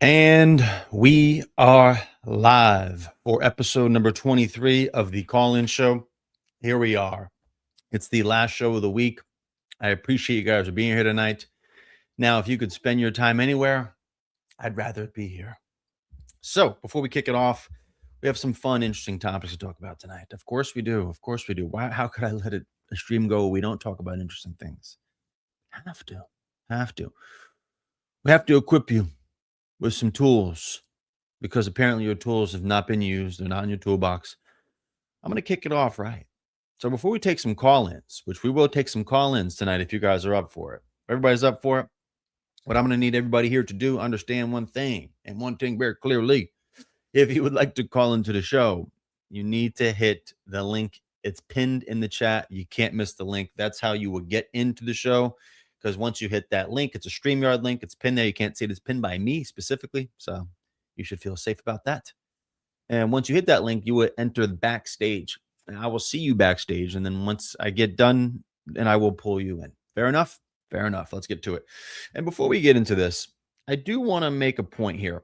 And we are live for episode number 23 of the call-in show. Here we are. It's the last show of the week. I appreciate you guys for being here tonight. Now, if you could spend your time anywhere, I'd rather it be here. So before we kick it off, we have some fun, interesting topics to talk about tonight. Of course we do. Of course we do. How could I let a stream go? We don't talk about interesting things. Have to. We have to equip you with some tools because apparently your tools have not been used. They're not in your toolbox. I'm going to kick it off right. So before we take some call-ins, which we will take some call-ins tonight if you guys are up for it. Everybody's up for it. What I'm going to need everybody here to do, understand one thing, and one thing very clearly. If you would like to call into the show, you need to hit the link. It's pinned in the chat. You can't miss the link. That's how you will get into the show. Because once you hit that link, it's a StreamYard link. It's pinned there. You can't see it. It's pinned by me specifically. So you should feel safe about that. And once you hit that link, you will enter the backstage. And I will see you backstage. And then once I get done, then I will pull you in. Fair enough? Fair enough. Let's get to it. And before we get into this, I do want to make a point here.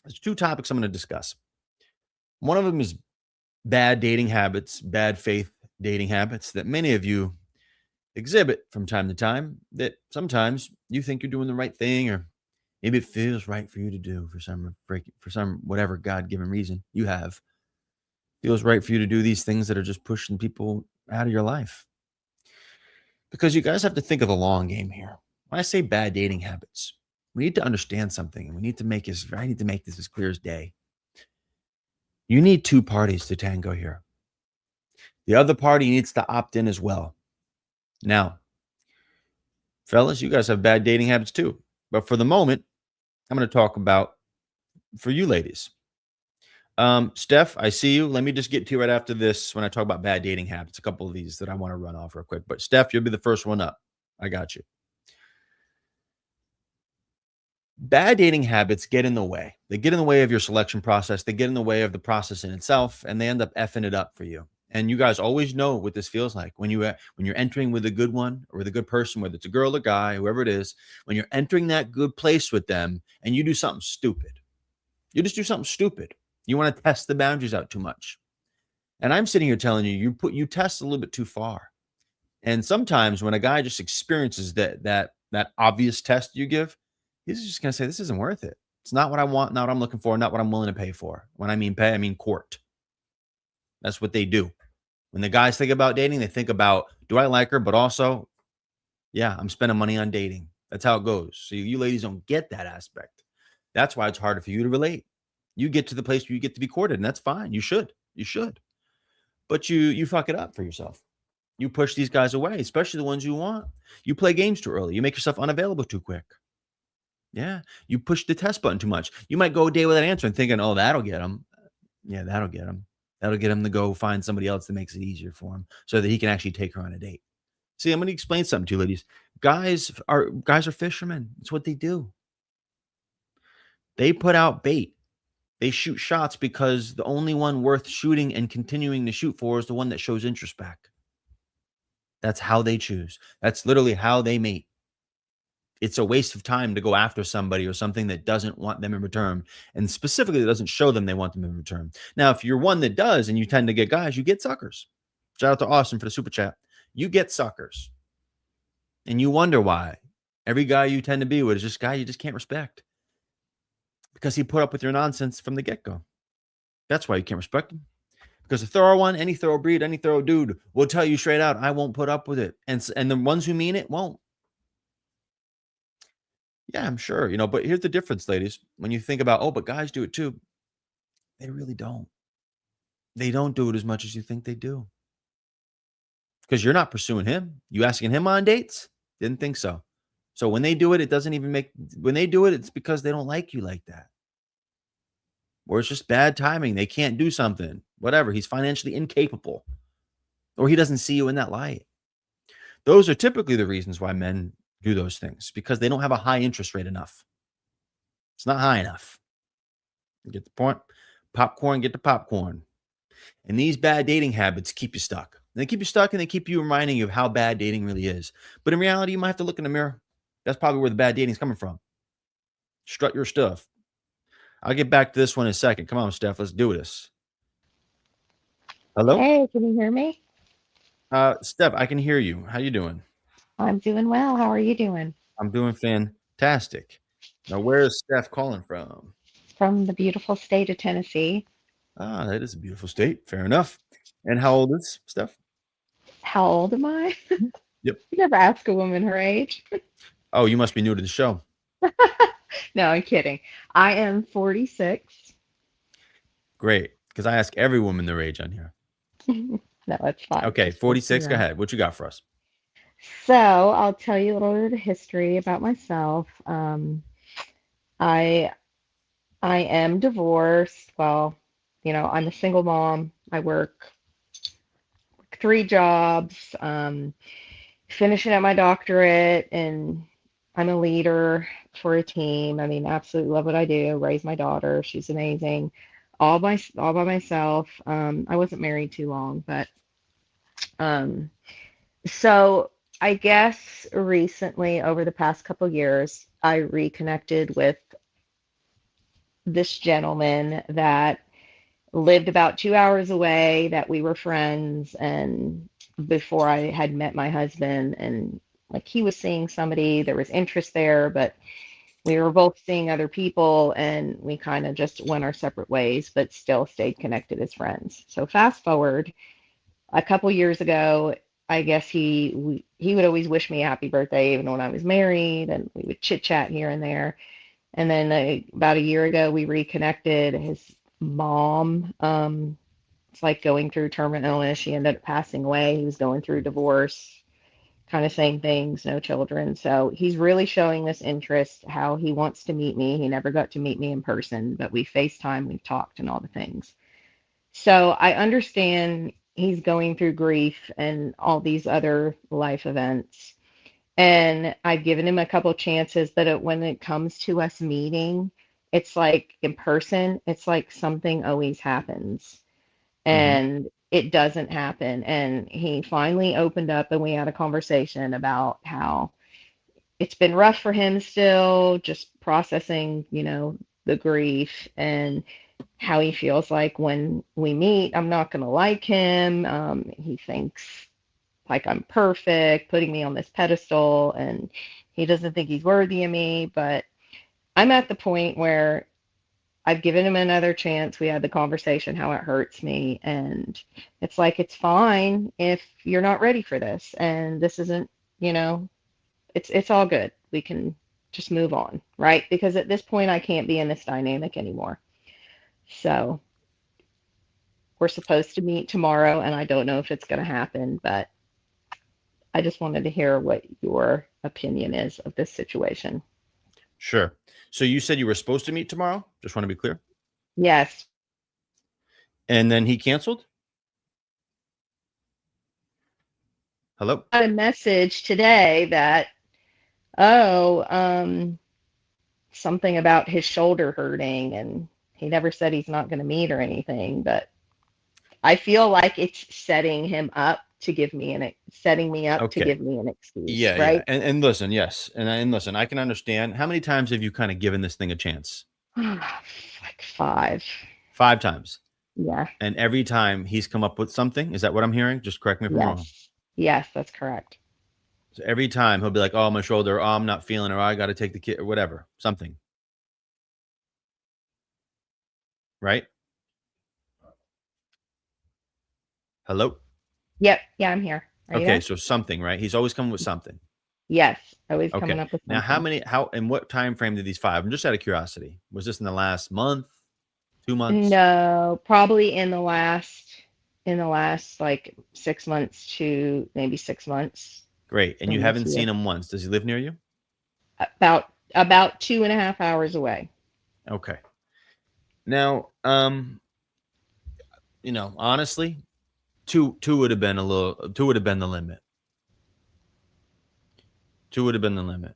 There's two topics I'm going to discuss. One of them is bad dating habits, bad faith dating habits that many of you exhibit from time to time, that sometimes you think you're doing the right thing, or maybe it feels right for you to do for some whatever God-given reason you have. Feels right for you to do these things that are just pushing people out of your life. Because you guys have to think of the long game here. When I say bad dating habits, we need to understand something, and I need to make this as clear as day. You need two parties to tango here. The other party needs to opt in as well. Now, fellas, you guys have bad dating habits too. But for the moment, I'm going to talk about for you ladies. Steph, I see you. Let me just get to you right after this when I talk about bad dating habits. A couple of these that I want to run off real quick. But Steph, you'll be the first one up. I got you. Bad dating habits get in the way. They get in the way of your selection process. They get in the way of the process in itself, and they end up effing it up for you. And you guys always know what this feels like when you're entering with a good one or with a good person, whether it's a girl or guy, whoever it is, when you're entering that good place with them and you do something stupid. You just do something stupid. You want to test the boundaries out too much. And I'm sitting here telling you, you test a little bit too far. And sometimes when a guy just experiences that obvious test you give, he's just going to say, this isn't worth it. It's not what I want, not what I'm looking for, not what I'm willing to pay for. When I mean pay, I mean court. That's what they do. When the guys think about dating, they think about, do I like her? But also, yeah, I'm spending money on dating. That's how it goes. So you ladies don't get that aspect. That's why it's harder for you to relate. You get to the place where you get to be courted, and that's fine. You should. But you fuck it up for yourself. You push these guys away, especially the ones you want. You play games too early. You make yourself unavailable too quick. Yeah, you push the test button too much. You might go a day without answering, thinking, oh, that'll get him. Yeah, that'll get him. That'll get him to go find somebody else that makes it easier for him so that he can actually take her on a date. See, I'm going to explain something to you, ladies. Guys are fishermen. It's what they do. They put out bait. They shoot shots because the only one worth shooting and continuing to shoot for is the one that shows interest back. That's how they choose. That's literally how they mate. It's a waste of time to go after somebody or something that doesn't want them in return, and specifically that doesn't show them they want them in return. Now, if you're one that does and you tend to get guys, you get suckers. Shout out to Austin for the super chat. You get suckers. And you wonder why. Every guy you tend to be with is just a guy you just can't respect because he put up with your nonsense from the get-go. That's why you can't respect him. Because a thorough one, any thorough breed, any thorough dude will tell you straight out, I won't put up with it. And the ones who mean it won't. Yeah, I'm sure, but here's the difference, ladies. When you think about, oh, but guys do it too. They really don't. They don't do it as much as you think they do. Because you're not pursuing him. You asking him on dates? Didn't think so. So when they do it, it's because they don't like you like that. Or it's just bad timing. They can't do something. Whatever. He's financially incapable. Or he doesn't see you in that light. Those are typically the reasons why men do those things, because they don't have a high interest rate enough. It's not high enough. You get the point? Popcorn, get the popcorn. And these bad dating habits keep you stuck. They keep you stuck, and they keep you reminding you of how bad dating really is. But in reality, you might have to look in the mirror. That's probably where the bad dating is coming from. Strut your stuff. I'll get back to this one in a second. Come on, Steph. Let's do this. Hello? Hey, can you hear me? Steph, I can hear you. How you doing? I'm doing well. How are you doing? I'm doing fantastic. Now, where is Steph calling from? From the beautiful state of Tennessee. Ah, that is a beautiful state. Fair enough. And how old is Steph? How old am I? Yep. You never ask a woman her age. Oh, you must be new to the show. No, I'm kidding. I am 46. Great. Because I ask every woman their age on here. No, it's fine. Okay, Just for 46. Go you. ahead. What you got for us? So I'll tell you a little bit of history about myself. I I am divorced. Well, I'm a single mom. I work 3 jobs. Finishing up my doctorate, and I'm a leader for a team. I mean, absolutely love what I do. Raise my daughter. She's amazing. All by myself. I wasn't married too long, but um, so I guess recently, over the past couple years, I reconnected with this gentleman that lived about 2 hours away, that we were friends, and before I had met my husband, and like he was seeing somebody, there was interest there, but we were both seeing other people, and we kind of just went our separate ways, but still stayed connected as friends. So fast forward a couple years ago, I guess he would always wish me a happy birthday even when I was married, and we would chit chat here and there. And then about a year ago, we reconnected. His mom, it's like going through terminal illness. She ended up passing away. He was going through divorce, kind of same things, no children. So he's really showing this interest, how he wants to meet me. He never got to meet me in person, but we FaceTime, we've talked and all the things. So I understand he's going through grief and all these other life events. And I've given him a couple chances, but when it comes to us meeting, it's like in person, it's like something always happens Mm-hmm. and it doesn't happen. And he finally opened up and we had a conversation about how it's been rough for him still, just processing, the grief, and how he feels like when we meet, I'm not going to like him. He thinks like I'm perfect, putting me on this pedestal, and he doesn't think he's worthy of me. But I'm at the point where I've given him another chance. We had the conversation how it hurts me, and it's like it's fine if you're not ready for this, and this isn't, you know, it's all good. We can just move on, right? Because at this point, I can't be in this dynamic anymore. So we're supposed to meet tomorrow, and I don't know if it's going to happen, but I just wanted to hear what your opinion is of this situation. Sure. So you said you were supposed to meet tomorrow. Just want to be clear. Yes, And then he canceled. Hello. I got a message today that, oh, something about his shoulder hurting, and he never said he's not going to meet or anything, but I feel like it's setting me up to Okay. give me an excuse, Yeah. right? And listen, yes, and listen, I can understand. How many times have you kind of given this thing a chance? Like 5. 5 times. Yeah. And every time he's come up with something. Is that what I'm hearing? Just correct me if I'm wrong. Yes. Yes, that's correct. So every time he'll be like, "Oh, my shoulder. Oh, I'm not feeling it. Or I got to take the kid or whatever. Something." Right. Hello. Yep. Yeah, I'm here. Are you Okay. there? So something. Right. He's always coming with something. Yes. Always coming Okay. up with Now, how something. many? How and what time frame did these 5? I'm just out of curiosity. Was this in the last month? 2 months? No, probably in the last like 6 months to maybe 6 months, Great. And you maybe haven't 2. seen him once. Does he live near you? About 2.5 hours away. Okay. Now, honestly, two would have been a little. Two would have been the limit. Two would have been the limit.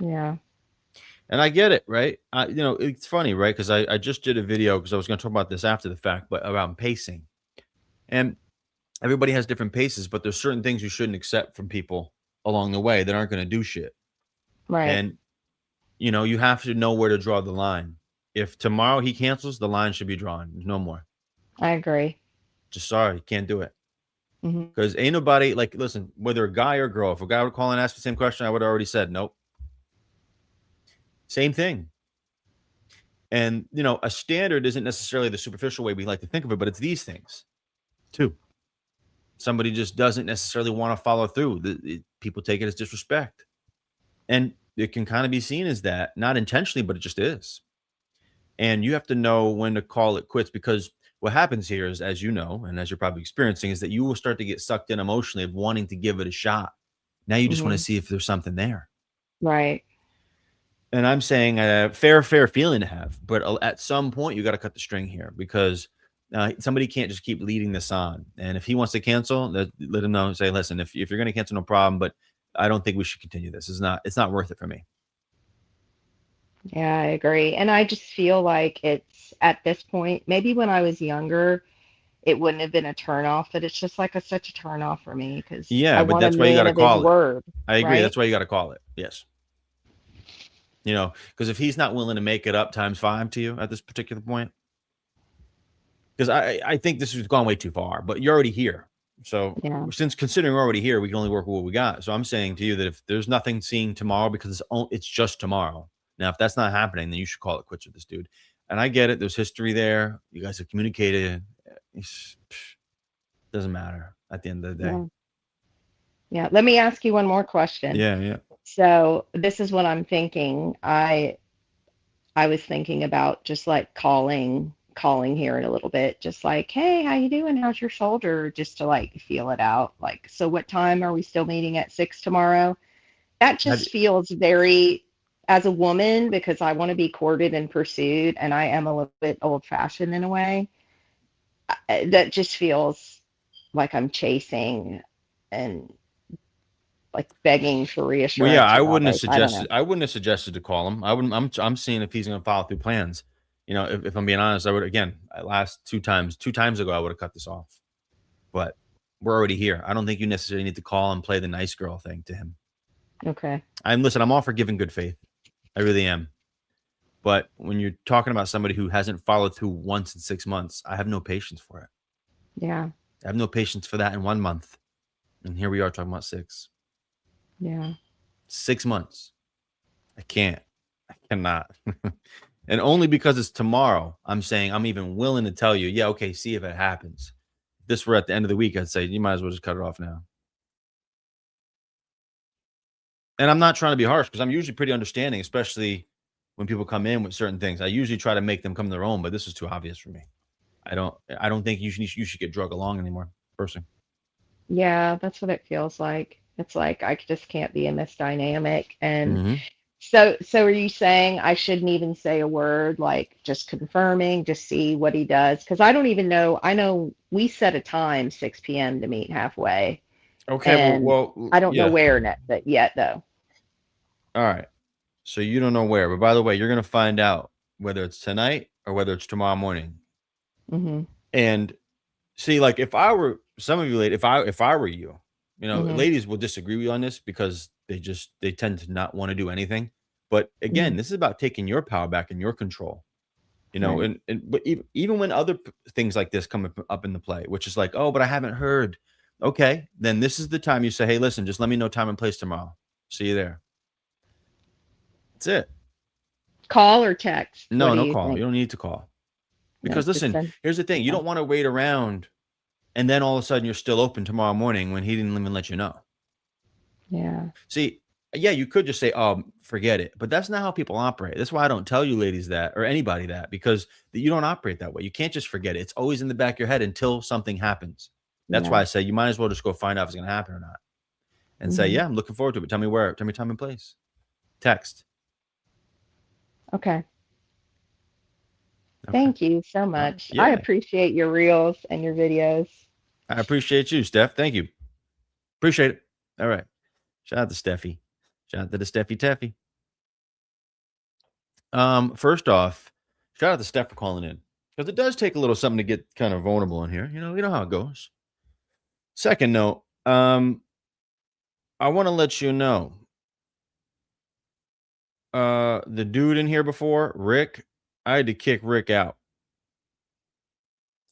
Yeah. And I get it, right? It's funny, right? Because I just did a video because I was going to talk about this after the fact, but around pacing. And everybody has different paces, but there's certain things you shouldn't accept from people along the way that aren't going to do shit. Right. And you have to know where to draw the line. If tomorrow he cancels, the line should be drawn. No more. I agree. Just sorry, can't do it. Hmm. Because ain't nobody like, listen, whether a guy or girl, if a guy would call and ask the same question, I would have already said nope. Same thing. And a standard isn't necessarily the superficial way we like to think of it, but it's these things too. Somebody just doesn't necessarily want to follow through. People take it as disrespect. And it can kind of be seen as that, not intentionally, but it just is. And you have to know when to call it quits, because what happens here is, as you know, and as you're probably experiencing, is that you will start to get sucked in emotionally of wanting to give it a shot. Now you just want Hmm. to see if there's something there. Right. And I'm saying a fair feeling to have, but at some point you got to cut the string here, because somebody can't just keep leading this on. And if he wants to cancel, let him know and say, listen, if you're going to cancel, no problem, but I don't think we should continue this. It's not worth it for me. Yeah, I agree. And I just feel like it's at this point, maybe when I was younger, it wouldn't have been a turn off, but it's just like such a turn off for me because I Yeah, but want a that's why you got man to of his call it. word, I agree. right? That's why you got to call it. Yes. Because if he's not willing to make it up times 5 to you at this particular point, because I think this has gone way too far, but you're already here. So Yeah. since considering we're already here, we can only work with what we got. So I'm saying to you that if there's nothing seeing tomorrow, because it's just tomorrow. Now, if that's not happening, then you should call it quits with this dude. And I get it. There's history there. You guys have communicated. Doesn't matter at the end of the day. Yeah. Yeah. Let me ask you one more question. Yeah, yeah. So this is what I'm thinking. I was thinking about just like calling here in a little bit, just like, hey, how you doing? How's your shoulder? Just to like feel it out. Like, so what time are we still meeting at 6 tomorrow? That Have, just feels very, as a woman, because I want to be courted and pursued, and I am a little bit old fashioned in a way. That just feels like I'm chasing and like begging for well, yeah, reassurance with all this. I don't know. I wouldn't have suggested to call him. I wouldn't. I'm seeing if he's going to follow through plans. If I'm being honest, I would, again, last two times ago, I would have cut this off. But we're already here. I don't think you necessarily need to call and play the nice girl thing to him. Okay. I'm all for giving good faith. I really am. But when you're talking about somebody who hasn't followed through once in 6 months, I have no patience for it. Yeah. I have no patience for that in 1 month. And here we are talking about 6. Yeah. 6 months. I can't. I cannot. And only because it's tomorrow, I'm saying I'm even willing to tell you, yeah, okay, see if it happens. If this were at the end of the week, I'd say you might as well just cut it off now. And I'm not trying to be harsh, because I'm usually pretty understanding, especially when people come in with certain things. I usually try to make them come to their own, but this is too obvious for me. I don't think you should get drug along anymore, personally. Yeah, that's what it feels like. It's like I just can't be in this dynamic. And Mm-hmm. so are you saying I shouldn't even say a word, like just confirming, just see what he does? Because I don't even know. I know we set a time, 6 p.m. to meet halfway, Okay, and I don't know yeah. where yet though. All right. So you don't know where, but by the way, you're gonna find out whether it's tonight or whether it's tomorrow morning. Hmm. And see, like, if I were some of you ladies, if I were you, Hmm. ladies will disagree with you on this, because they tend to not want to do anything. But Hmm. again, this is about taking your power back and your control. Right. But even when other things like this come up in the play, which is like, oh, but I haven't heard. Okay, then this is the time you say, hey, listen, just let me know time and place tomorrow. See you there. That's it. Call or text? What No, do no you call. think? You don't need to call, No, because just listen, send. here's the thing: you Okay. don't want to wait around, and then all of a sudden you're still open tomorrow morning when he didn't even let you know. Yeah. See, yeah, you could just say, forget it. But that's not how people operate. That's why I don't tell you ladies that, or anybody that, because you don't operate that way. You can't just forget it. It's always in the back of your head until something happens. That's why Yeah. I say you might as well just go find out if it's going to happen or not, and say, Hmm. yeah, I'm looking forward to it. Tell me where. Tell me time and place. Text. Okay. Okay. Thank you so All right. much. I Yeah. appreciate your reels and your videos. I appreciate you, Steph. Thank you. Appreciate it. All right. Shout out to Steffi. Shout out to the Steffi Teffy. First off, shout out to Steph for calling in, because it does take a little something to get kind of vulnerable in here. You know how it goes. Second note, I want to let you know, the dude in here before, Rick, I had to kick Rick out.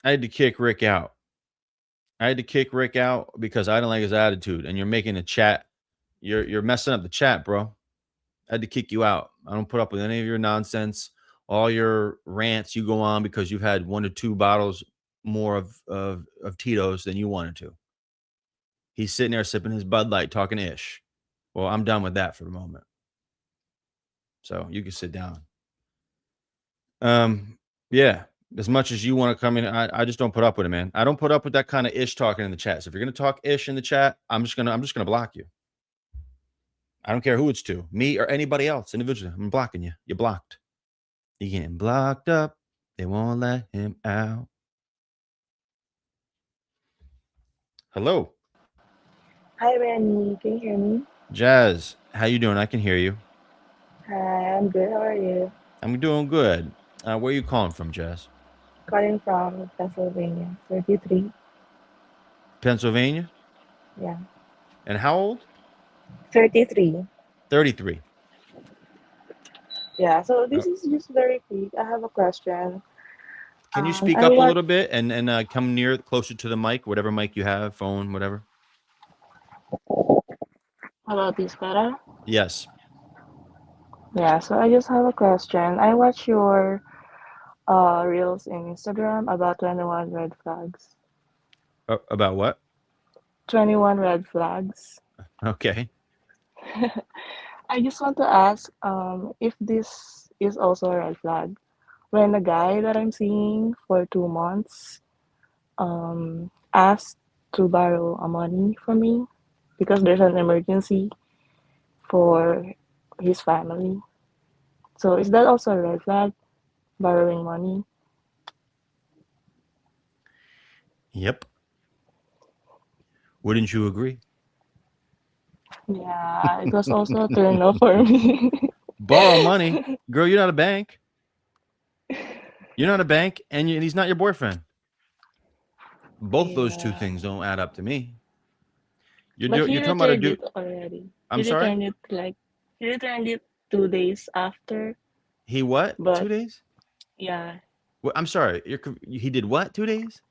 I had to kick Rick out because I don't like his attitude, and you're making a chat. You're messing up the chat, bro. I had to kick you out. I don't put up with any of your nonsense. All your rants you go on because you've had 1 or 2 bottles more of Tito's than you wanted to. He's sitting there sipping his Bud Light, talking ish. Well, I'm done with that for the moment. So you can sit down. Yeah. As much as you want to come in, I just don't put up with it, man. I don't put up with that kind of ish talking in the chat. So if you're gonna talk ish in the chat, I'm just gonna block you. I don't care who it's to, me or anybody else individually. I'm blocking you. You're blocked. You're getting blocked up. They won't let him out. Hello, Hi, Rennie. Can you hear me? Jazz. How you doing? I can hear you. Hi, I'm good. How are you? I'm doing good. Where are you calling from, Jazz? Calling from Pennsylvania. 33. Pennsylvania. Yeah. And how old? 33. 33. Yeah. So Uh, this is just very quick. I have a question. can you speak I up a want. little bit and come closer to the mic, whatever mic you have, phone, whatever? Hello, this better? Yes. Yeah. So I just have a question. I watch your reels in Instagram about 21 red flags. About what? 21 red flags. Okay. I just want to ask if this is also a red flag. When a guy that I'm seeing for 2 months asked to borrow a money from me because there's an emergency for his family. So is that also a red flag, borrowing money? Yep. Wouldn't you agree? Yeah, it was also a turn off for me. Borrow money, girl. You're not a bank. You're not a bank, and he's not your boyfriend. Both those two Yeah, things don't add up to me. but he You're talking about a returned it dude. already. I'm sorry. He returned it 2 days after. He what? But 2 days? yeah, What? I'm sorry. He did what? 2 days?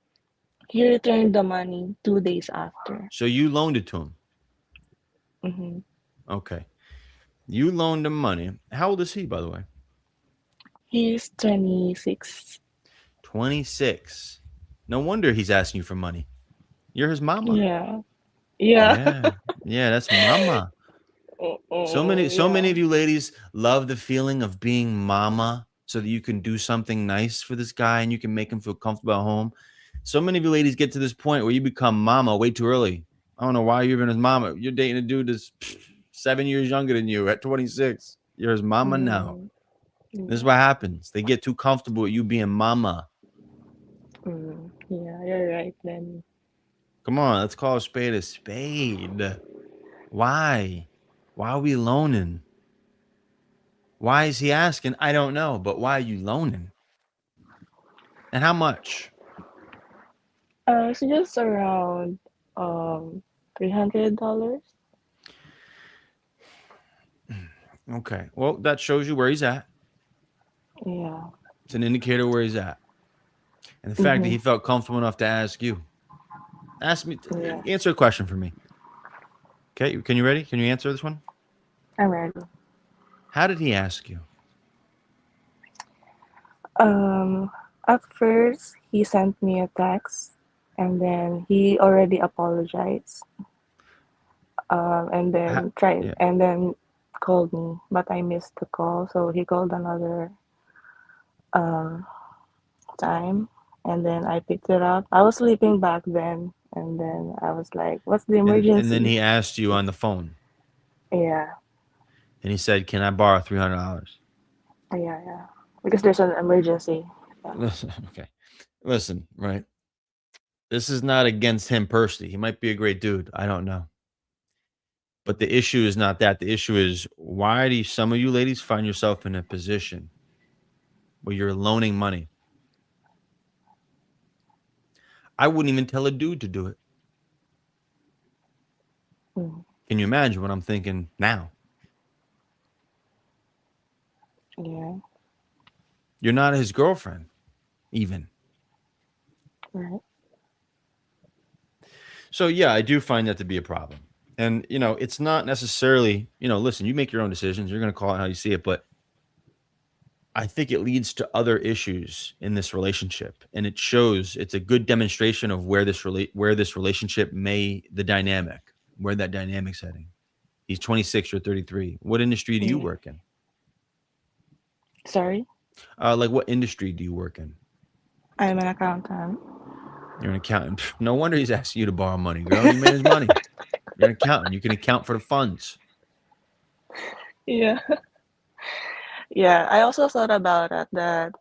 he returned the money 2 days after. So you loaned it to him. Hmm. Okay. You loaned him money. How old is he, by the way? He's 26. 26. No wonder he's asking you for money. You're his mama. Yeah, yeah. Yeah. Yeah, that's mama. So many Yeah. of you ladies love the feeling of being mama so that you can do something nice for this guy and you can make him feel comfortable at home. So many of you ladies get to this point where you become mama way too early. I don't know why you're even his mama. You're dating a dude that's 7 years younger than you at 26. You're his mama now. Mm, This is yeah. what happens. They get too comfortable with you being mama. Yeah, you're right then. Come on, let's call a spade a spade. Why? Why are we loaning? Why is he asking? I don't know, but why are you loaning? And how much? It's just around $300. Okay. Well, that shows you where he's at. Yeah. It's an indicator where he's at. And the fact that Mm-hmm. he felt comfortable enough to ask you. Ask me, Yeah. answer a question for me. Okay. Can you ready? Can you answer this one? I'm ready. How did he ask you? Um, at first he sent me a text and then he already apologized. And How, then tried yeah. and then called me, but I missed the call, so he called another um time and then I picked it up. I was sleeping back then and then I was like, what's the And then emergency? he asked you on the phone Yeah, and he said, can I borrow $300? yeah. Because there's an emergency. Yeah. Listen, okay. Listen, right. This is not against him personally. He might be a great dude. I don't know. But the issue is not that. The issue is why do some of you ladies find yourself in a position where you're loaning money? I wouldn't even tell a dude to do it. Mm, Can you imagine what I'm thinking now? yeah. You're not his girlfriend, even. Right. So yeah, I do find that to be a problem. And it's not necessarily, listen, you make your own decisions. You're going to call it how you see it, but I think it leads to other issues in this relationship, and it shows it's a good demonstration of where this relationship where that dynamic's heading. He's 26 or 33. What industry do you Yeah. work in? Sorry, Like what industry do you work in? I'm an accountant. You're an accountant. No wonder he's asking you to borrow money, girl. You manage money. You're an accountant. You can account for the funds. Yeah. Yeah, I also thought about it that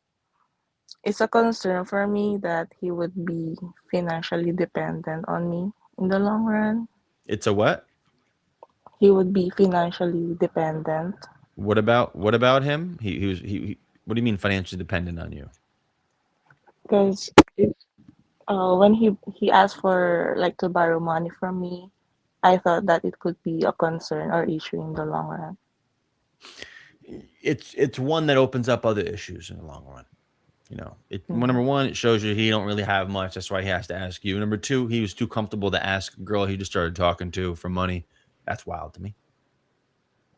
it's a concern for me that he would be financially dependent on me in the long run. It's a what? He would be financially dependent What about him? He what do you mean financially dependent on you? because when he asked for like to borrow money from me, I thought that it could be a concern or issue in the long run. It's one that opens up other issues in the long run. Number one, it shows you he don't really have much. That's why he has to ask you. Number two, he was too comfortable to ask a girl he just started talking to for money. That's wild to me.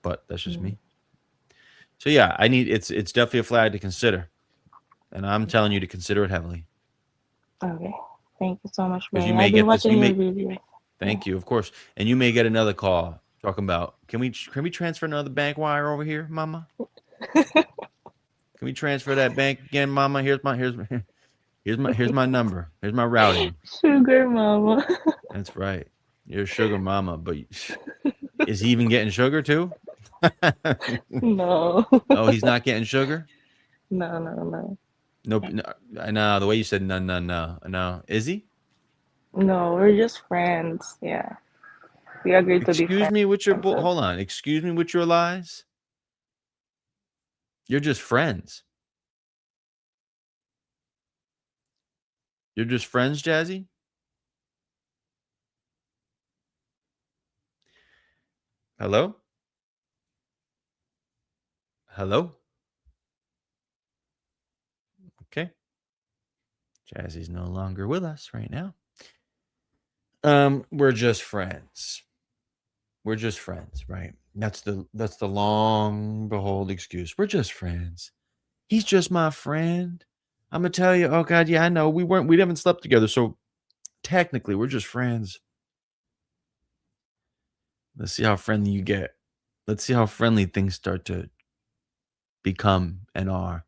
But that's just me. So yeah, it's definitely a flag to consider. And I'm telling you to consider it heavily. Okay. Thank you so much, Because Benny. you may I've been get this. watching your video. Thank you, of course. And you may get another call talking about can we transfer another bank wire over here, Mama? Can we transfer that bank again, Mama? Here's my number. Here's my routing. Sugar mama. That's right. You're a sugar mama, but is he even getting sugar too? No. Oh, he's not getting sugar? No. Nope. No, the way you said no. Is he? No, we're just friends. Yeah. We agreed to be Excuse friends. me with your hold on. Excuse me with your lies. You're just friends. You're just friends, Jazzy? Hello? Hello? Okay. Jazzy's no longer with us right now. We're just friends. We're just friends, right? That's the long behold excuse. We're just friends. He's just my friend. I'm gonna tell you, oh God, yeah, I know. We haven't slept together, so technically we're just friends. Let's see how friendly you get. Let's see how friendly things start to become and are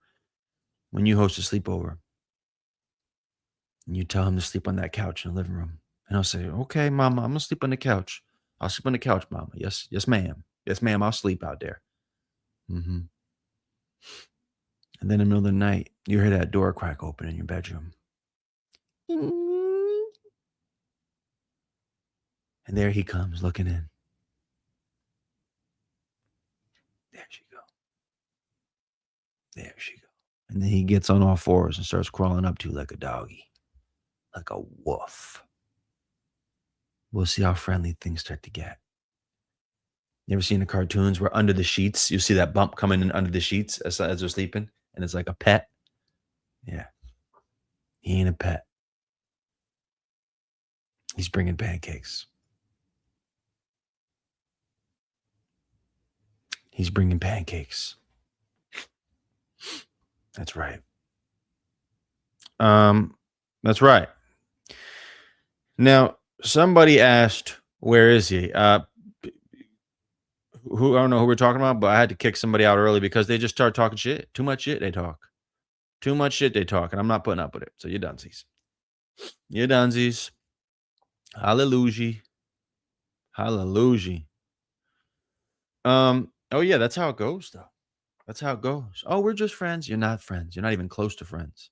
when you host a sleepover. And you tell him to sleep on that couch in the living room. And he'll say, okay, Mama, I'm gonna sleep on the couch. I'll sleep on the couch, Mama. Yes, ma'am. Yes, ma'am, I'll sleep out there. Mm-hmm. And then in the middle of the night, you hear that door crack open in your bedroom. And there he comes looking in. There she go. There she go. And then he gets on all fours and starts crawling up to you like a doggy, like a wolf. We'll see how friendly things start to get. You ever seen the cartoons where under the sheets, you see that bump coming in under the sheets as they're sleeping, and it's like a pet? Yeah. He ain't a pet. He's bringing pancakes. He's bringing pancakes. That's right. That's right. Now, somebody asked, where is he? Who I don't know who we're talking about, but I had to kick somebody out early because they just start talking shit. Too much shit they talk. Too much shit they talk, and I'm not putting up with it. So you're dunsies. You're dunsies. Hallelujah. Hallelujah. Oh yeah, that's how it goes though. That's how it goes. Oh, we're just friends. You're not friends. You're not even close to friends.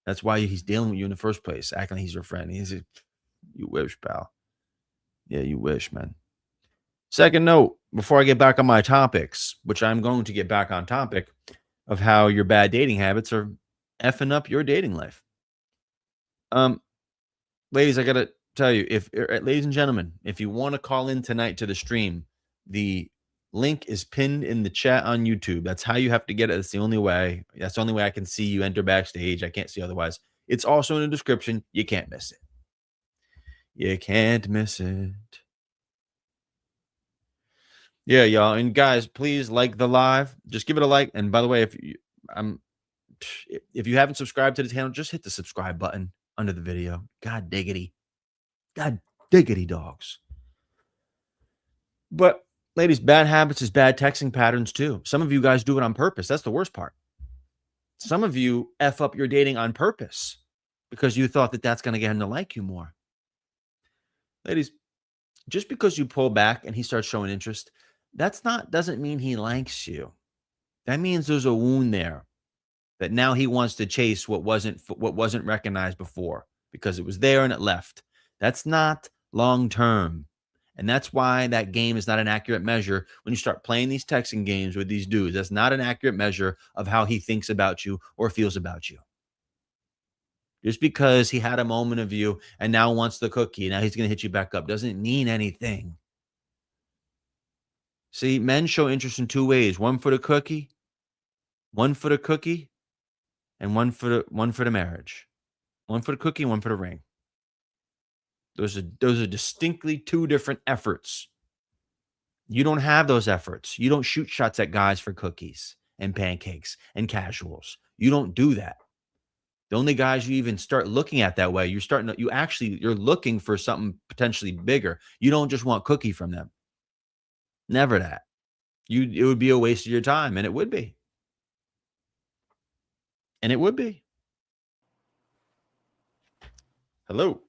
That's why he's dealing with you in the first place, acting like he's your friend. You wish, pal. Yeah, you wish, man. Second note, before I get back on my topics, which I'm going to get back on topic of how your bad dating habits are effing up your dating life. Ladies, I gotta tell you, ladies and gentlemen, if you want to call in tonight to the stream, the Link is pinned in the chat on YouTube. That's how you have to get it. That's the only way. That's the only way I can see you enter backstage. I can't see otherwise. It's also in the description. You can't miss it. You can't miss it. Yeah, y'all. And guys, please like the live. Just give it a like. And by the way, if you haven't subscribed to the channel, just hit the subscribe button under the video. God diggity. God diggity dogs. But ladies, bad habits is bad texting patterns too. Some of you guys do it on purpose. That's the worst part. Some of you F up your dating on purpose because you thought that that's going to get him to like you more. Ladies, just because you pull back and he starts showing interest, doesn't mean he likes you. That means there's a wound there that now he wants to chase what wasn't recognized before because it was there and it left. That's not long term. And that's why that game is not an accurate measure when you start playing these texting games with these dudes. That's not an accurate measure of how he thinks about you or feels about you. Just because he had a moment of you and now wants the cookie, now he's going to hit you back up, doesn't mean anything. See, men show interest in two ways: one for the cookie, and one for the marriage. One for the cookie, one for the ring. Those are distinctly two different efforts. You don't have those efforts. You don't shoot shots at guys for cookies and pancakes and casuals. You don't do that. The only guys you even start looking at that way, you're looking for something potentially bigger. You don't just want cookie from them. Never that. It would be a waste of your time, and it would be. And it would be. Hello.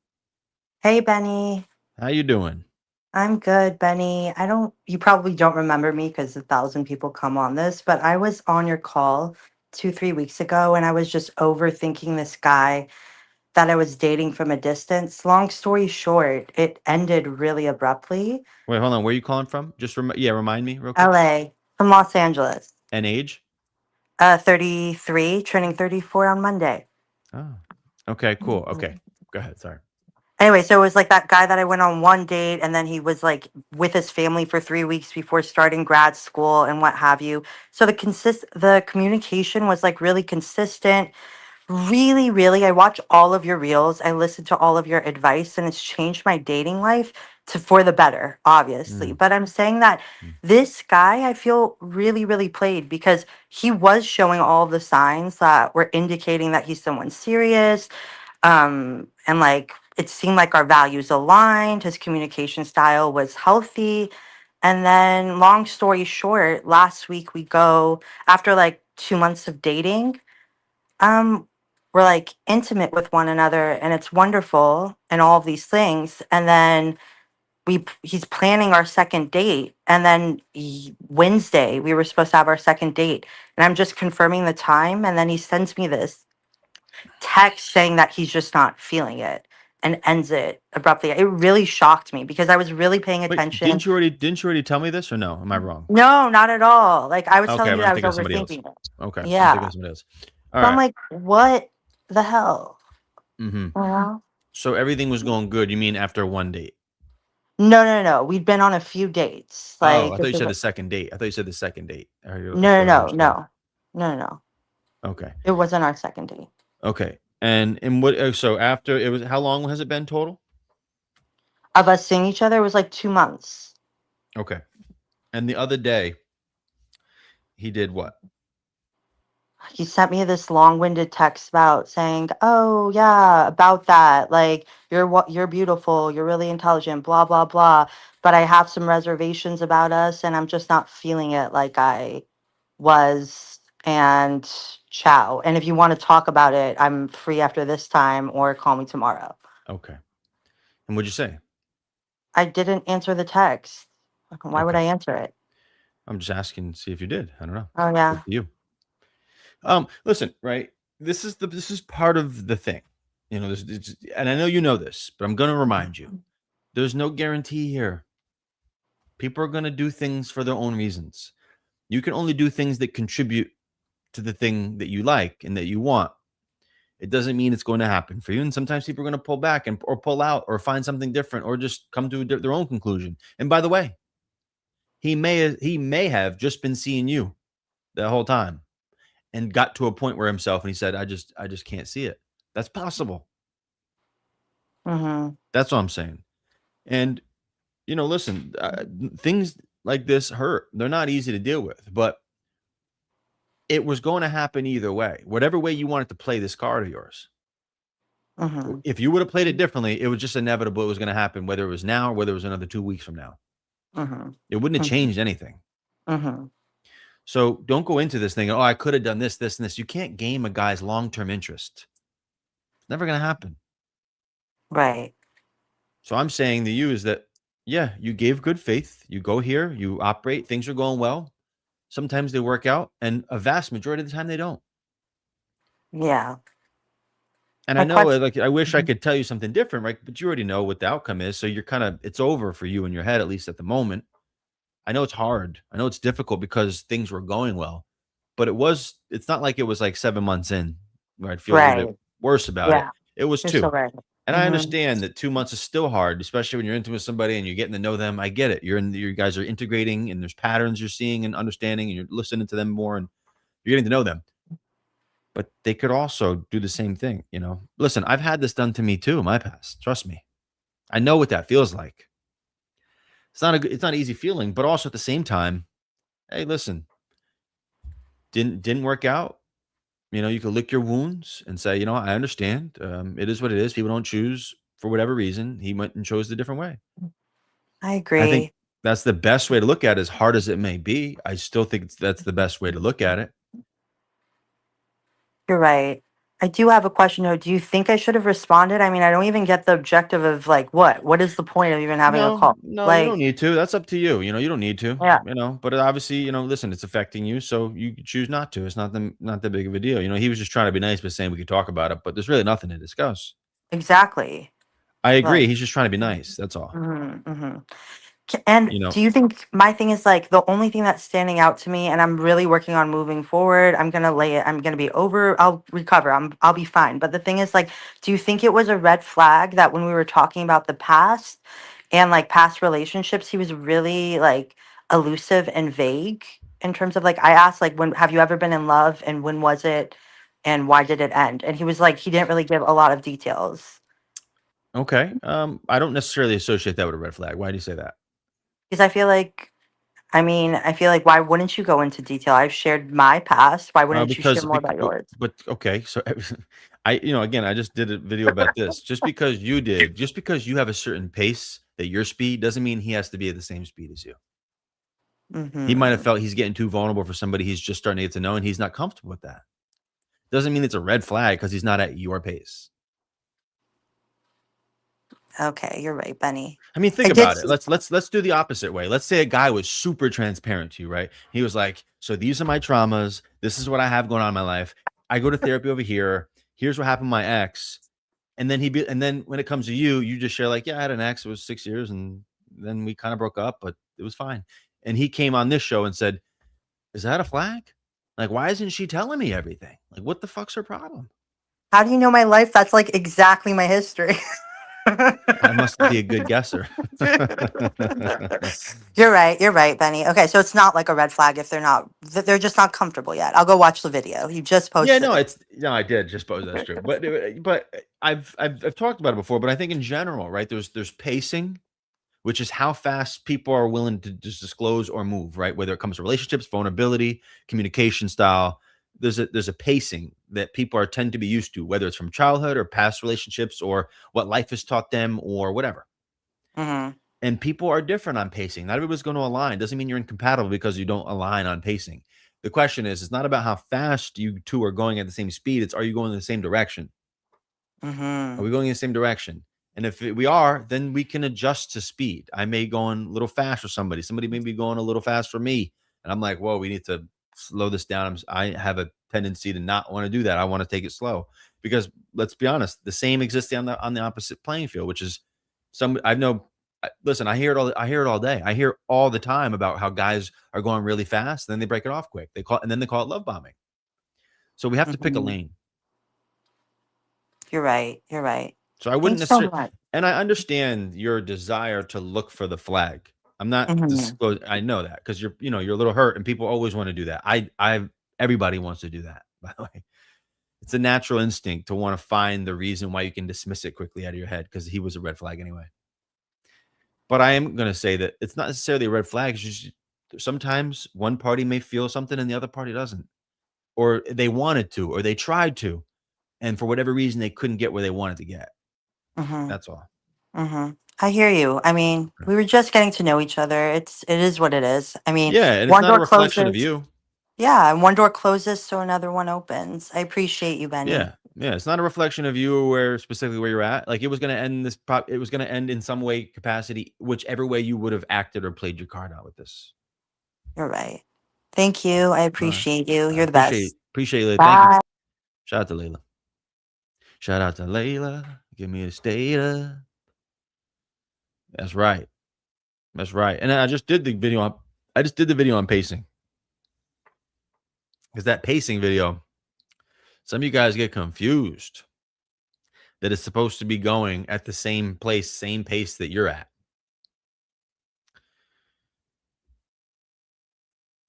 Hey, Benny. How you doing? I'm good, Benny. You probably don't remember me because 1,000 people come on this, but I was on your call 2, 3 weeks ago and I was just overthinking this guy that I was dating from a distance. Long story short, it ended really abruptly. Wait, hold on. Where are you calling from? Just remind me real quick. LA, from Los Angeles. And age? 33, turning 34 on Monday. Oh, okay, cool. Okay, go ahead. Sorry. Anyway, so it was like that guy that I went on one date and then he was like with his family for 3 weeks before starting grad school and what have you. So the communication was like really consistent. Really, really, I watch all of your reels. I listen to all of your advice and it's changed my dating life for the better, obviously. Mm. But I'm saying that this guy I feel really, really played because he was showing all the signs that were indicating that he's someone serious. And like it seemed like our values aligned, his communication style was healthy. And then long story short, last week we go after like 2 months of dating, we're like intimate with one another and it's wonderful and all of these things. And then he's planning our second date. And then Wednesday we were supposed to have our second date. And I'm just confirming the time. And then he sends me this text saying that he's just not feeling it and ends it abruptly. It really shocked me because I was really paying Wait, attention. didn't you already tell me this or no? Am I wrong? No, not at all. Like I was Okay, telling you but that I I'm was thinking of somebody else. overthinking it. Okay. Yeah. I'm thinking of somebody else. All So I'm right. like, what the hell? Mm-hmm. So everything was going good. You mean after one date? No. We'd been on a few dates. Oh, Like I thought you said the second date. I thought you said the second date. no. Okay. It wasn't our second date. Okay. And what? So after it was, how long has it been total? Of us seeing each other, it was like 2 months. Okay. And the other day, he did what? He sent me this long-winded text about saying, "Oh yeah, about that. Like you're beautiful, you're really intelligent, blah blah blah. But I have some reservations about us, and I'm just not feeling it like I was." And ciao. And if you want to talk about it, I'm free after this time, or call me tomorrow. Okay. And what'd you say? I didn't answer the text. Why would I Okay. answer it? I'm just asking to see if you did. I don't know. Oh yeah. Up to you. Listen, right? This is part of the thing. You know, and I know you know this, but I'm going to remind you. There's no guarantee here. People are going to do things for their own reasons. You can only do things that contribute to the thing that you like and that you want. It doesn't mean it's going to happen for you. And sometimes people are going to pull back or pull out or find something different or just come to their own conclusion. And by the way, He may have just been seeing you the whole time and got to a point where himself and he said, I just can't see it. That's possible. Mm-hmm. That's what I'm saying. And listen, things like this hurt. They're not easy to deal with, but it was going to happen either way. Whatever way you wanted to play this card of yours. Mm-hmm. If you would have played it differently, it was just inevitable. It was going to happen, whether it was now or whether it was another 2 weeks from now. Mm-hmm. It wouldn't have changed anything. Mm-hmm. So don't go into this thinking, oh, I could have done this, this, and this. You can't game a guy's long-term interest. It's never going to happen. Right. So I'm saying to you is that, yeah, you gave good faith. You go here, you operate, things are going well. Sometimes they work out, and a vast majority of the time they don't. Yeah. And My I know, question- like, I wish I Mhm. could tell you something different, right? But you already know what the outcome is. So you're it's over for you in your head, at least at the moment. I know it's hard. I know it's difficult because things were going well, but it's not like it was like 7 months in where I'd feel a little bit Right. worse about it. Yeah. It was You're so 2. right. And I Mhm. understand that 2 months is still hard, especially when you're into with somebody and you're getting to know them. I get it. You guys are integrating and there's patterns you're seeing and understanding and you're listening to them more and you're getting to know them. But they could also do the same thing, Listen, I've had this done to me too in my past. Trust me. I know what that feels like. It's not an easy feeling, but also at the same time, hey, listen, didn't work out. You could lick your wounds and say, I understand. It is what it is. People don't choose for whatever reason. He went and chose a different way. I I think agree. that's the best way to look at it, as hard as it may be. I still think that's the best way to look at it. You're right. I do have a question though. Do you think I should have responded? I mean, I don't even get the objective of like what is the point of even having a call? No, you Like, don't need to. That's up to you. You don't need to. yeah, But obviously, listen, it's affecting you, so you could choose not to. It's not that big of a deal. He was just trying to be nice by saying we could talk about it, but there's really nothing to discuss. exactly. I agree. Like, He's just trying to be nice. That's all. mm-hmm. And You know. do you think my thing is like the only thing that's standing out to me, and I'm really working on moving forward. I'm gonna be over. I'll recover. I'll be fine. But the thing is, like, do you think it was a red flag that when we were talking about the past and like past relationships, he was really like elusive and vague in terms of like I asked like when have you ever been in love and when was it and why did it end? And he was like he didn't really give a lot of details. Okay. I don't necessarily associate that with a red flag. Why do you say that? Because I feel like why wouldn't you go into detail? I've shared my past. Why wouldn't you share more about yours? But okay, so again, I just did a video about this. Just because you have a certain pace at your speed doesn't mean he has to be at the same speed as you. He might have felt he's getting too vulnerable for somebody he's just starting to get to know, and he's not comfortable with that. Doesn't mean it's a red flag because he's not at your pace. Okay, you're right, Benny. I mean, think about it. Let's do the opposite way. Let's say a guy was super transparent to you, right? He was like, "So these are my traumas. This is what I have going on in my life. I go to therapy over here. Here's what happened to my ex." And then when it comes to you, you just share like, "Yeah, I had an ex. It was 6 years, and then we kind of broke up, but it was fine." And he came on this show and said, "Is that a flag? Like, why isn't she telling me everything? Like, what the fuck's her problem?" How do you know my life? That's like exactly my history. I must be a good guesser. You're right, Benny. Okay, so it's not like a red flag if they're just not comfortable yet. I'll go watch the video. You just posted. Yeah, no, it. I did just suppose that's true. But I've talked about it before. But I think in general, right? There's pacing, which is how fast people are willing to just disclose or move, right? Whether it comes to relationships, vulnerability, communication style. There's a pacing that people tend to be used to, whether it's from childhood or past relationships or what life has taught them or whatever. Mm-hmm. And people are different on pacing. Not everybody's going to align. Doesn't mean you're incompatible because you don't align on pacing. The question is, it's not about how fast you two are going at the same speed. It's, are you going in the same direction? Mm-hmm. Are we going in the same direction? And if we are, then we can adjust to speed. I may go on a little fast for somebody. Somebody may be going a little fast for me. And I'm like, whoa, we need to slow this down. I have a tendency to not want to do that. I want to take it slow because let's be honest, the same exists on the opposite playing field, which is listen, I hear it all day. I hear all the time about how guys are going really fast, then they break it off quick. They call it love bombing. So we have to pick a lane. You're right. So I wouldn't Thanks so necessarily, much. and I understand your desire to look for the flag. I'm not Mhm. disclosing. I know that because you're a little hurt, and people always want to do that. Everybody wants to do that. By the way, it's a natural instinct to want to find the reason why you can dismiss it quickly out of your head because he was a red flag anyway. But I am going to say that it's not necessarily a red flag. It's just sometimes one party may feel something and the other party doesn't, or they wanted to, or they tried to, and for whatever reason they couldn't get where they wanted to get. Mhm. That's all. Mhm. I hear you. I mean, we were just getting to know each other. It is what it is. I mean, Yeah, and it's one not a door reflection of closes. you. Yeah, and one door closes, so another one opens. I appreciate you, Benny. Yeah, it's not a reflection of you or specifically where you're at. Like it was going to end it was going to end in some way capacity, whichever way you would have acted or played your card out with this. You're right. Thank you. I appreciate you. You're the best. Appreciate it. Thank Bye. you. Shout out to Layla. Shout out to Layla. Give me a stater. That's right. That's right. And I just did the video on pacing. Because that pacing video, some of you guys get confused that it's supposed to be going at the same place, same pace that you're at.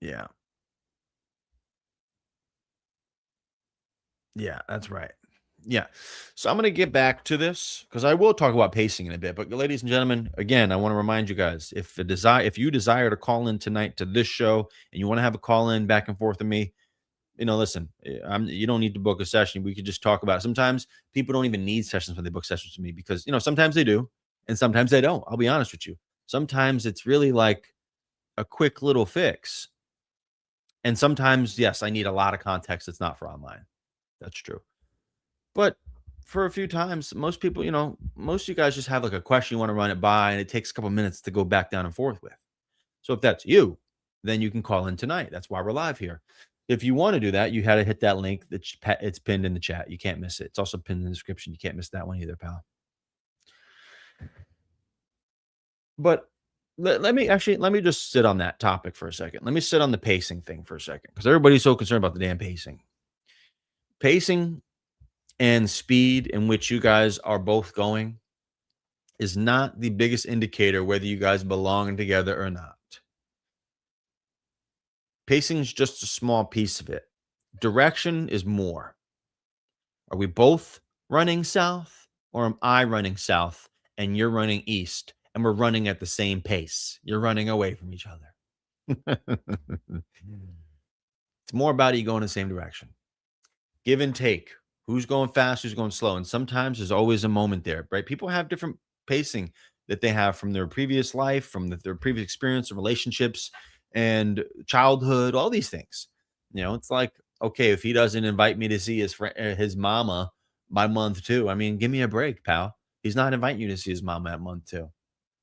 Yeah. Yeah, that's right. Yeah. So I'm going to get back to this because I will talk about pacing in a bit. But ladies and gentlemen, again, I want to remind you guys, if you desire to call in tonight to this show and you want to have a call in back and forth with me, listen, you don't need to book a session. We could just talk about it. Sometimes people don't even need sessions when they book sessions with me because, sometimes they do and sometimes they don't. I'll be honest with you. Sometimes it's really like a quick little fix. And sometimes, yes, I need a lot of context that's not for online. That's true. But for a few times, most people, most of you guys just have like a question you want to run it by, and it takes a couple minutes to go back down and forth with. So if that's you, then you can call in tonight. That's why we're live here. If you want to do that, you had to hit that link it's pinned in the chat. You can't miss it. It's also pinned in the description. You can't miss that one either, pal. But let me just sit on that topic for a second. Let me sit on the pacing thing for a second because everybody's so concerned about the damn pacing. Pacing and speed in which you guys are both going is not the biggest indicator whether you guys belong together or not. Pacing is just a small piece of it. Direction is more. Are we both running south, or am I running south and you're running east and we're running at the same pace? You're running away from each other. It's more about you going in the same direction. Give and take. Who's going fast, who's going slow. And sometimes there's always a moment there, right? People have different pacing that they have from their previous life, from their previous experience and relationships and childhood, all these things. It's like, okay, if he doesn't invite me to see his mama by month 2, I mean, give me a break, pal. He's not inviting you to see his mama at month 2.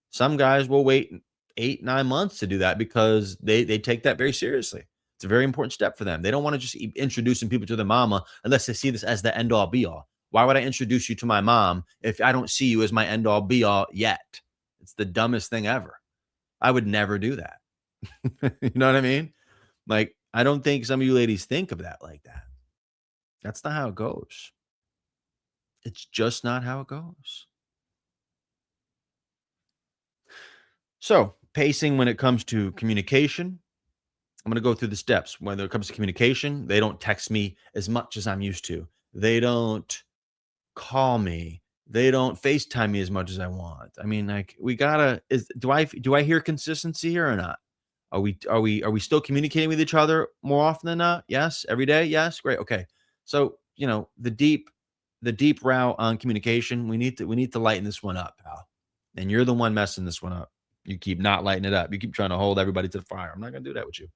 Some guys will wait 8-9 months to do that because they take that very seriously. It's a very important step for them. They don't want to just introducing people to their mama unless they see this as the end all be all. Why would I introduce you to my mom if I don't see you as my end all be all yet? It's the dumbest thing ever. I would never do that. You know what I mean? Like, I don't think some of you ladies think of that like that. That's not how it goes. It's just not how it goes. So, pacing when it comes to communication, I'm going to go through the steps. When it comes to communication, they don't text me as much as I'm used to. They don't call me. They don't FaceTime me as much as I want. I mean, like, we gotta. Do I hear consistency here or not? Are we still communicating with each other more often than not? Yes, every day. Yes, great. Okay, so the deep route on communication. We need to lighten this one up, pal. And you're the one messing this one up. You keep not lighting it up. You keep trying to hold everybody to the fire. I'm not gonna do that with you.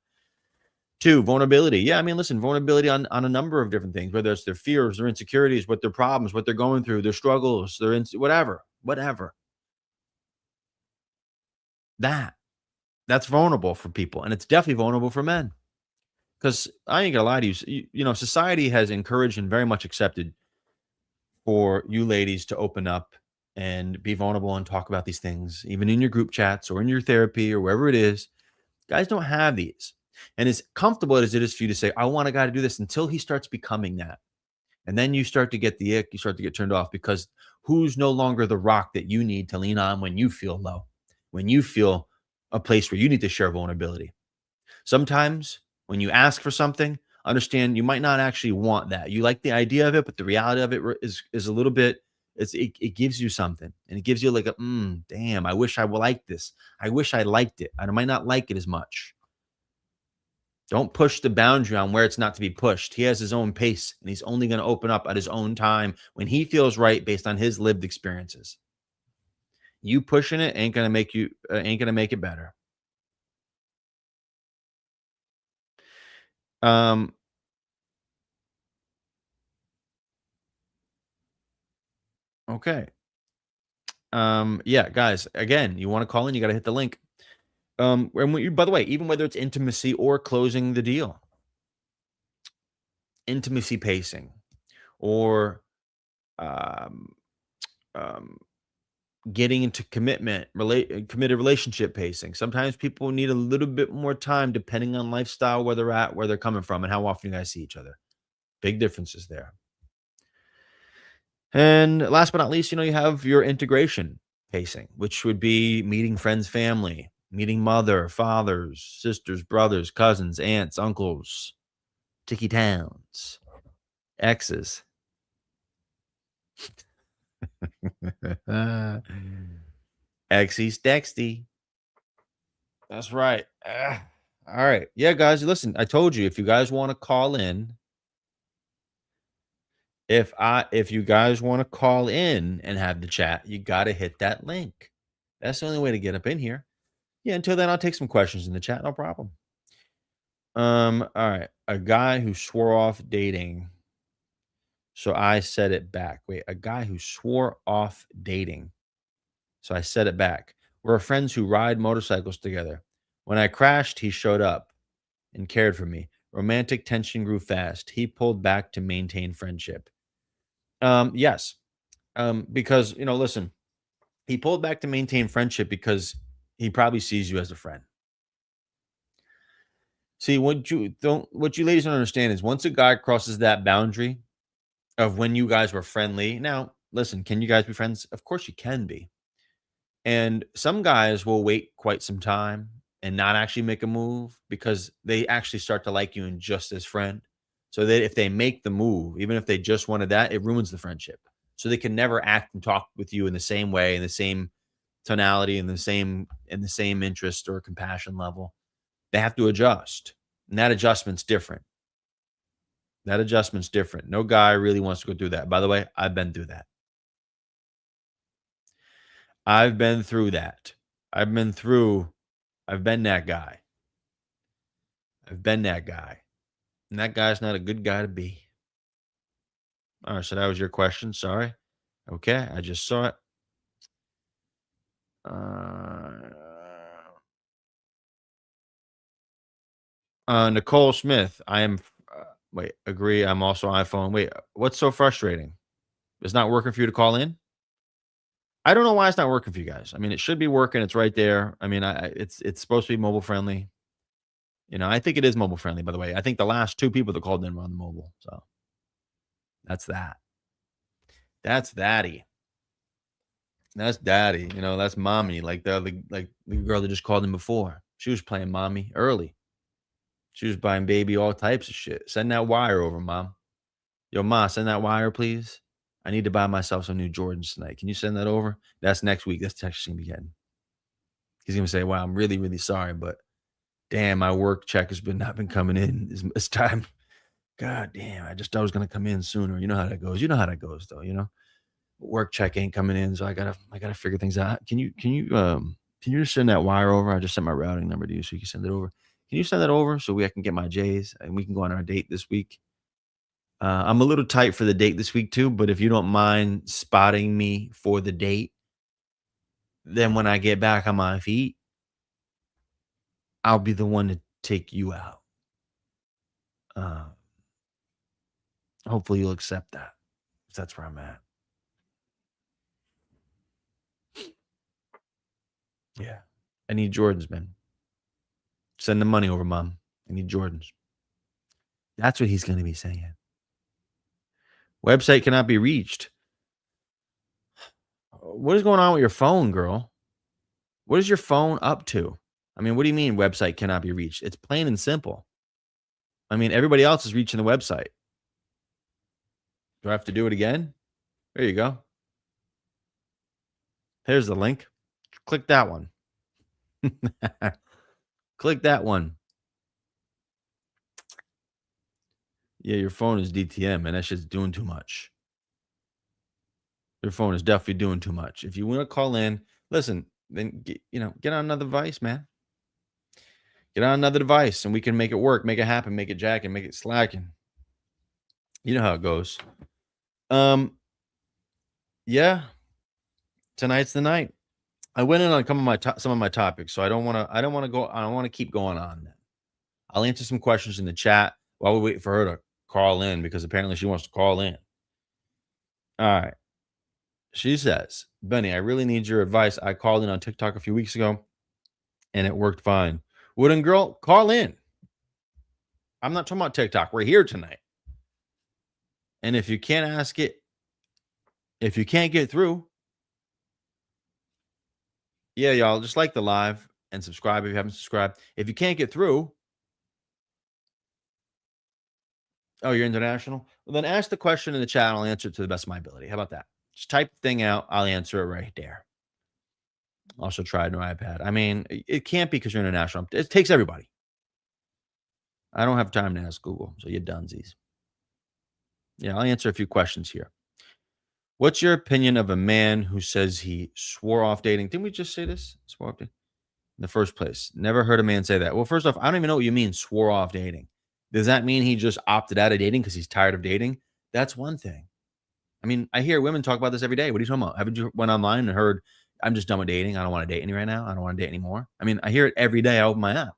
2, vulnerability. Yeah, I mean, listen, vulnerability on a number of different things, whether it's their fears, their insecurities, what their problems, what they're going through, their struggles, whatever. That's vulnerable for people, and it's definitely vulnerable for men. Because I ain't gonna lie to you, society has encouraged and very much accepted for you ladies to open up and be vulnerable and talk about these things, even in your group chats or in your therapy or wherever it is. Guys don't have these. And as comfortable as it is for you to say, I want a guy to do this, until he starts becoming that. And then you start to get the ick, you start to get turned off, because who's no longer the rock that you need to lean on when you feel low, when you feel a place where you need to share vulnerability. Sometimes when you ask for something, understand you might not actually want that. You like the idea of it, but the reality of it is a little bit. It gives you something, and it gives you like a damn. I wish I would like this. I wish I liked it. I might not like it as much. Don't push the boundary on where it's not to be pushed. He has his own pace, and he's only going to open up at his own time when he feels right based on his lived experiences. You pushing it ain't gonna make it better. Okay. Yeah, guys, again, you want to call in, you got to hit the link. And by the way, even whether it's intimacy or closing the deal, intimacy pacing, or getting into committed relationship pacing. Sometimes people need a little bit more time depending on lifestyle, where they're at, where they're coming from, and how often you guys see each other. Big differences there. And last but not least, you have your integration pacing, which would be meeting friends, family, meeting mother, fathers, sisters, brothers, cousins, aunts, uncles, ticky towns, exes. Exy Dexty. That's right. All right. Yeah, guys, listen, I told you, if you guys want to call in, if you guys want to call in and have the chat, you got to hit that link. That's the only way to get up in here. Yeah, until then, I'll take some questions in the chat. No problem. All right. A guy who swore off dating. So I said it back. Wait, a guy who swore off dating. So I said it back. We're friends who ride motorcycles together. When I crashed, he showed up and cared for me. Romantic tension grew fast. He pulled back to maintain friendship. Yes. Because, listen, he pulled back to maintain friendship because he probably sees you as a friend. See, what you ladies don't understand is once a guy crosses that boundary of when you guys were friendly. Now, listen, can you guys be friends? Of course you can be. And some guys will wait quite some time and not actually make a move because they actually start to like you and just as friend. So that if they make the move, even if they just wanted that, it ruins the friendship. So they can never act and talk with you in the same way, in the same tonality, in the same interest or compassion level. They have to adjust. And that adjustment's different. No guy really wants to go through that. By the way, I've been through that. I've been that guy. And that guy's not a good guy to be. All right, so that was your question. Sorry. Okay, I just saw it. Nicole Smith, I am agree. I'm also iPhone. Wait, what's so frustrating? It's not working for you to call in? I don't know why it's not working for you guys. I mean, it should be working. It's right there. I mean, it's supposed to be mobile friendly. I think it is mobile friendly, by the way. I think the last 2 people that called in were on the mobile. So that's that. That's daddy. That's daddy. That's mommy. Like the girl that just called in before. She was playing mommy early. She was buying baby all types of shit. Send that wire over, mom. Yo, ma, send that wire, please. I need to buy myself some new Jordans tonight. Can you send that over? That's next week. That's text she's going to be getting. He's going to say, wow, I'm really, really sorry, but damn, my work check has not been coming in this time. God damn, I just thought it was going to come in sooner. You know how that goes. You know how that goes, though. Work check ain't coming in, so I gotta figure things out. Can you just send that wire over? I just sent my routing number to you, so you can send it over. Can you send that over so I can get my J's and we can go on our date this week? I'm a little tight for the date this week too, but if you don't mind spotting me for the date, then when I get back on my feet, I'll be the one to take you out. Hopefully you'll accept that. That's where I'm at. Yeah. I need Jordans, man. Send the money over, mom. I need Jordans. That's what he's going to be saying. Website cannot be reached. What is going on with your phone, girl? What is your phone up to? I mean, what do you mean website cannot be reached? It's plain and simple. I mean, everybody else is reaching the website. Do I have to do it again? There you go. There's the link. Click that one. Click that one. Yeah, your phone is DTM, and that's just doing too much. Your phone is definitely doing too much. If you want to call in, listen, then get on another device, man. Get on another device, and we can make it work, make it happen, make it jacking, make it slacking. You know how it goes. Yeah, tonight's the night. I went in on some of my topics, so I don't want to keep going on. I'll answer some questions in the chat while we wait for her to call in, because apparently she wants to call in. All right. She says, Benny, I really need your advice. I called in on TikTok a few weeks ago and it worked fine. Wooden girl, call in. I'm not talking about TikTok. We're here tonight. And if you can't ask it, if you can't get through, yeah, y'all, just like the live and subscribe if you haven't subscribed. If you can't get through, oh, you're international? Well, then ask the question in the chat and I'll answer it to the best of my ability. How about that? Just type the thing out. I'll answer it right there. Also tried no iPad. I mean, it can't be because you're international. It takes everybody. I don't have time to ask Google, so you're dunsies. Yeah, I'll answer a few questions here. What's your opinion of a man who says he swore off dating? Didn't we just say this? Swore off dating? In the first place. Never heard a man say that. Well, first off, I don't even know what you mean, swore off dating. Does that mean he just opted out of dating because he's tired of dating? That's one thing. I mean, I hear women talk about this every day. What are you talking about? Haven't you went online and heard, I'm just done with dating. I don't want to date any right now. I don't want to date anymore. I mean, I hear it every day. I open my app.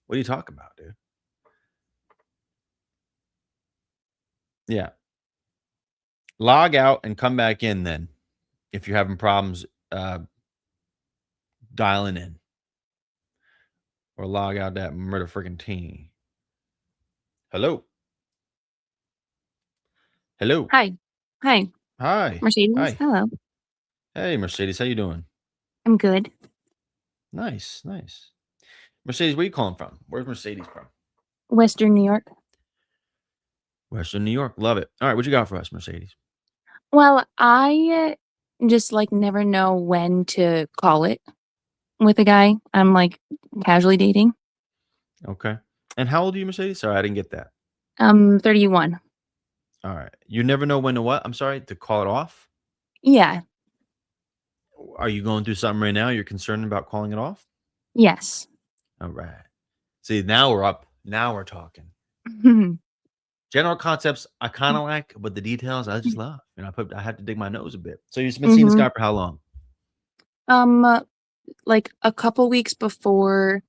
What are you talking about, dude? Yeah. Log out and come back in then if you're having problems dialing in. Or log out that murder freaking team. Hello. Hello. Hi. Hi. Hi. Mercedes. Hi. Hello. Hey, Mercedes. How you doing? I'm good. Nice. Nice. Mercedes, where you calling from? Where's Mercedes from? Western New York. Western New York. Love it. All right. What you got for us, Mercedes? Well, I just like never know when to call it with a guy I'm like casually dating. Okay. And how old are you, Mercedes? Sorry, I didn't get that. 31. All right. You never know when to what? I'm sorry, to call it off? Yeah. Are you going through something right now? You're concerned about calling it off? Yes. All right. See, now we're up. Now we're talking. General concepts I kind of like, but the details I just love. You know, I had to dig my nose a bit. So you've been seeing this guy for how long? Like a couple weeks before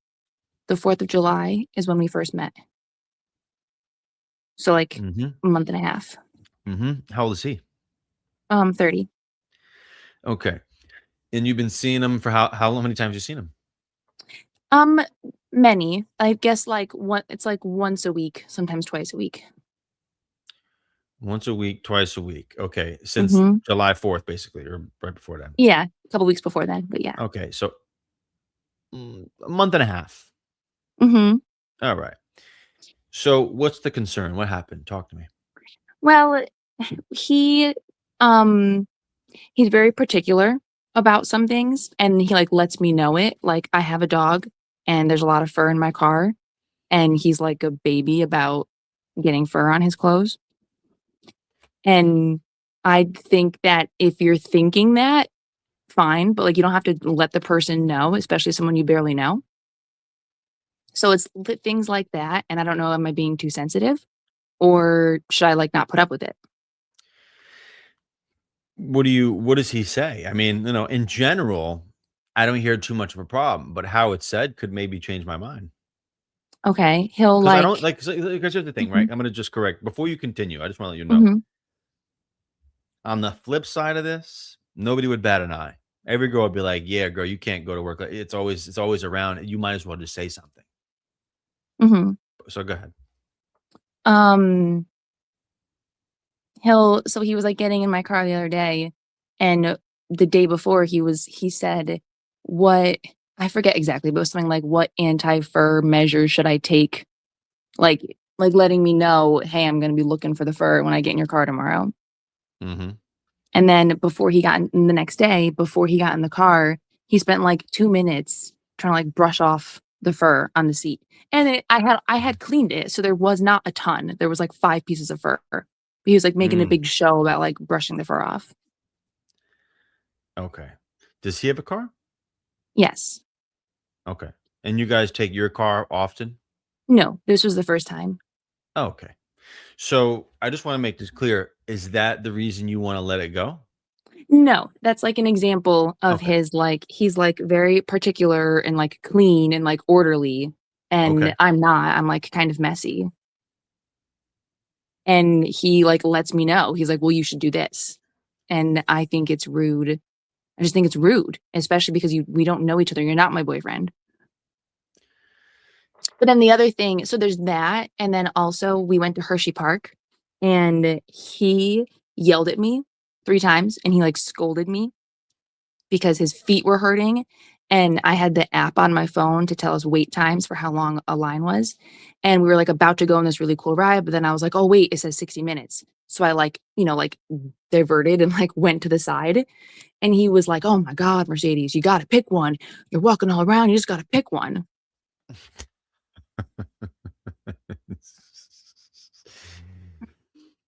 the 4th of July is when we first met. So like a month and a half. How old is he? 30. Okay. And you've been seeing him for how long? Many times have you seen him? Many. I guess like it's like once a week, sometimes twice a week. Once a week, twice a week. Okay. Since July 4th, basically, or right before that. Yeah, a couple weeks before then, but yeah. Okay. So a month and a half. All right. So what's the concern? What happened? Talk to me. Well, he's very particular about some things, and he like lets me know it. Like I have a dog and there's a lot of fur in my car, and he's like a baby about getting fur on his clothes. And I think that if you're thinking that, fine, but like you don't have to let the person know, especially someone you barely know. So it's things like that, and I don't know, am I being too sensitive, or should I like not put up with it? What does he say? I mean, you know, in general, I don't hear too much of a problem, but how it's said could maybe change my mind. Okay, he'll like. I don't like, because here's the thing, right? I'm going to just correct before you continue. I just want to let you know. On the flip side of this, nobody would bat an eye. Every girl would be like, "Yeah, girl, you can't go to work. It's always around. You might as well just say something." So go ahead. So he was like getting in my car the other day, and the day before he said, "What I forget exactly, but it was something like, what anti-fur measures should I take? Like letting me know, hey, I'm gonna be looking for the fur when I get in your car tomorrow. Mm-hmm. And then before he got in the next day, before he got in the car, he spent like 2 minutes trying to like brush off the fur on the seat. And I had cleaned it, so there was not a ton. There was like 5 pieces of fur. But he was like making a Mm. big show about like brushing the fur off. Okay. Does he have a car? Yes. Okay. And you guys take your car often? No, this was the first time. Oh, okay. So I just want to make this clear. Is that the reason you want to let it go? No, that's like an example of Okay. his like he's like very particular and like clean and like orderly. And Okay. I'm not. I'm like kind of messy. And he like lets me know. He's like, well, you should do this. And I think it's rude. I just think it's rude, especially because we don't know each other. You're not my boyfriend. But then the other thing, so there's that. And then also we went to Hershey Park and he yelled at me 3 times and he like scolded me because his feet were hurting. And I had the app on my phone to tell us wait times for how long a line was. And we were like about to go on this really cool ride. But then I was like, oh, wait, it says 60 minutes. So I like, like diverted and like went to the side. And he was like, oh my God, Mercedes, you got to pick one. You're walking all around. You just got to pick one.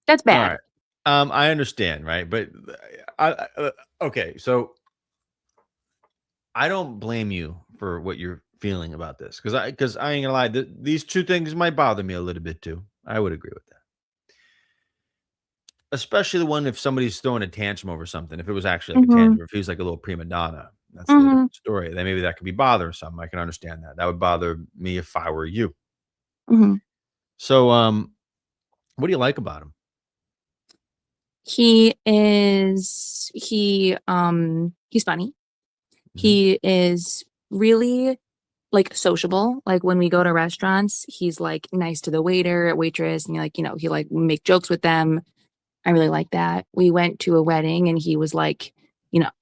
That's All bad. right. I understand, right? But okay, so I don't blame you for what you're feeling about this because I ain't gonna lie, these two things might bother me a little bit too. I would agree with that, especially the one if somebody's throwing a tantrum over something. If it was actually like a Mm-hmm. tantrum, if he was like a little prima donna, that's a little different story. Then maybe that could be bothersome. I can understand that. That would bother me if I were you. Mm-hmm. So, what do you like about him? He's funny. He is really like sociable. Like when we go to restaurants, he's like nice to the waiter, waitress, and he like make jokes with them. I really like that. We went to a wedding and he was like,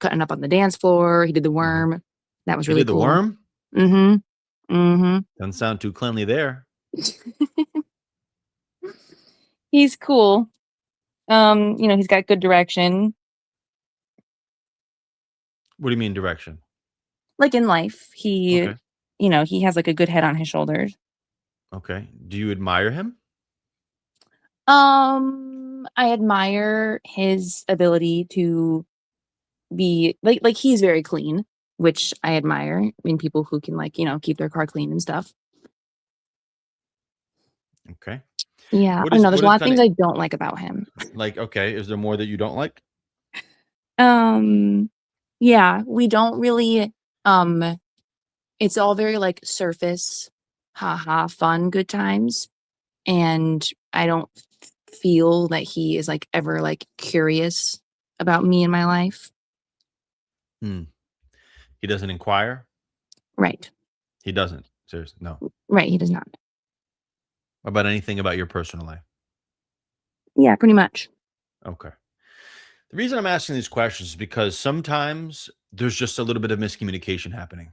cutting up on the dance floor. He did the worm. That was He really did the cool. worm? Mm-hmm. Mm-hmm. Doesn't sound too cleanly there. He's cool. He's got good direction. What do you mean direction? Like in life, Okay. he has like a good head on his shoulders. Okay. Do you admire him? I admire his ability to be like he's very clean, which I admire in people who can keep their car clean and stuff. Okay. Yeah, What I is know there's what a is lot of kinda things I don't like about him. like, okay, is there more that you don't like? Yeah, we don't really it's all very like surface, haha, fun, good times. And I don't feel that he is like ever like curious about me and my life. He doesn't inquire? Right. He doesn't. Seriously, no. Right, he does not. About anything about your personal life? Yeah, pretty much. Okay. The reason I'm asking these questions is because sometimes there's just a little bit of miscommunication happening.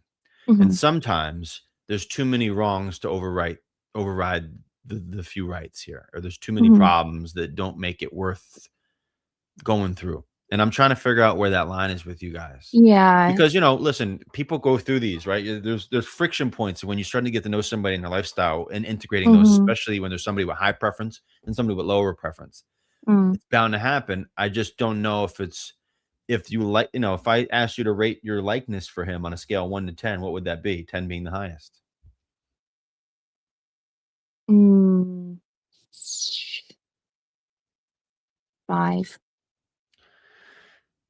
Mhm. And sometimes there's too many wrongs to override the few rights here, or there's too many Mhm. problems that don't make it worth going through. And I'm trying to figure out where that line is with you guys. Yeah. Because listen, people go through these, right? There's friction points when you're starting to get to know somebody in their lifestyle and integrating those, Mhm. especially when there's somebody with high preference and somebody with lower preference. Mm. It's bound to happen. I just don't know if you like, if I asked you to rate your likeness for him on a scale of 1 to 10, what would that be? 10 being the highest. Mm. 5.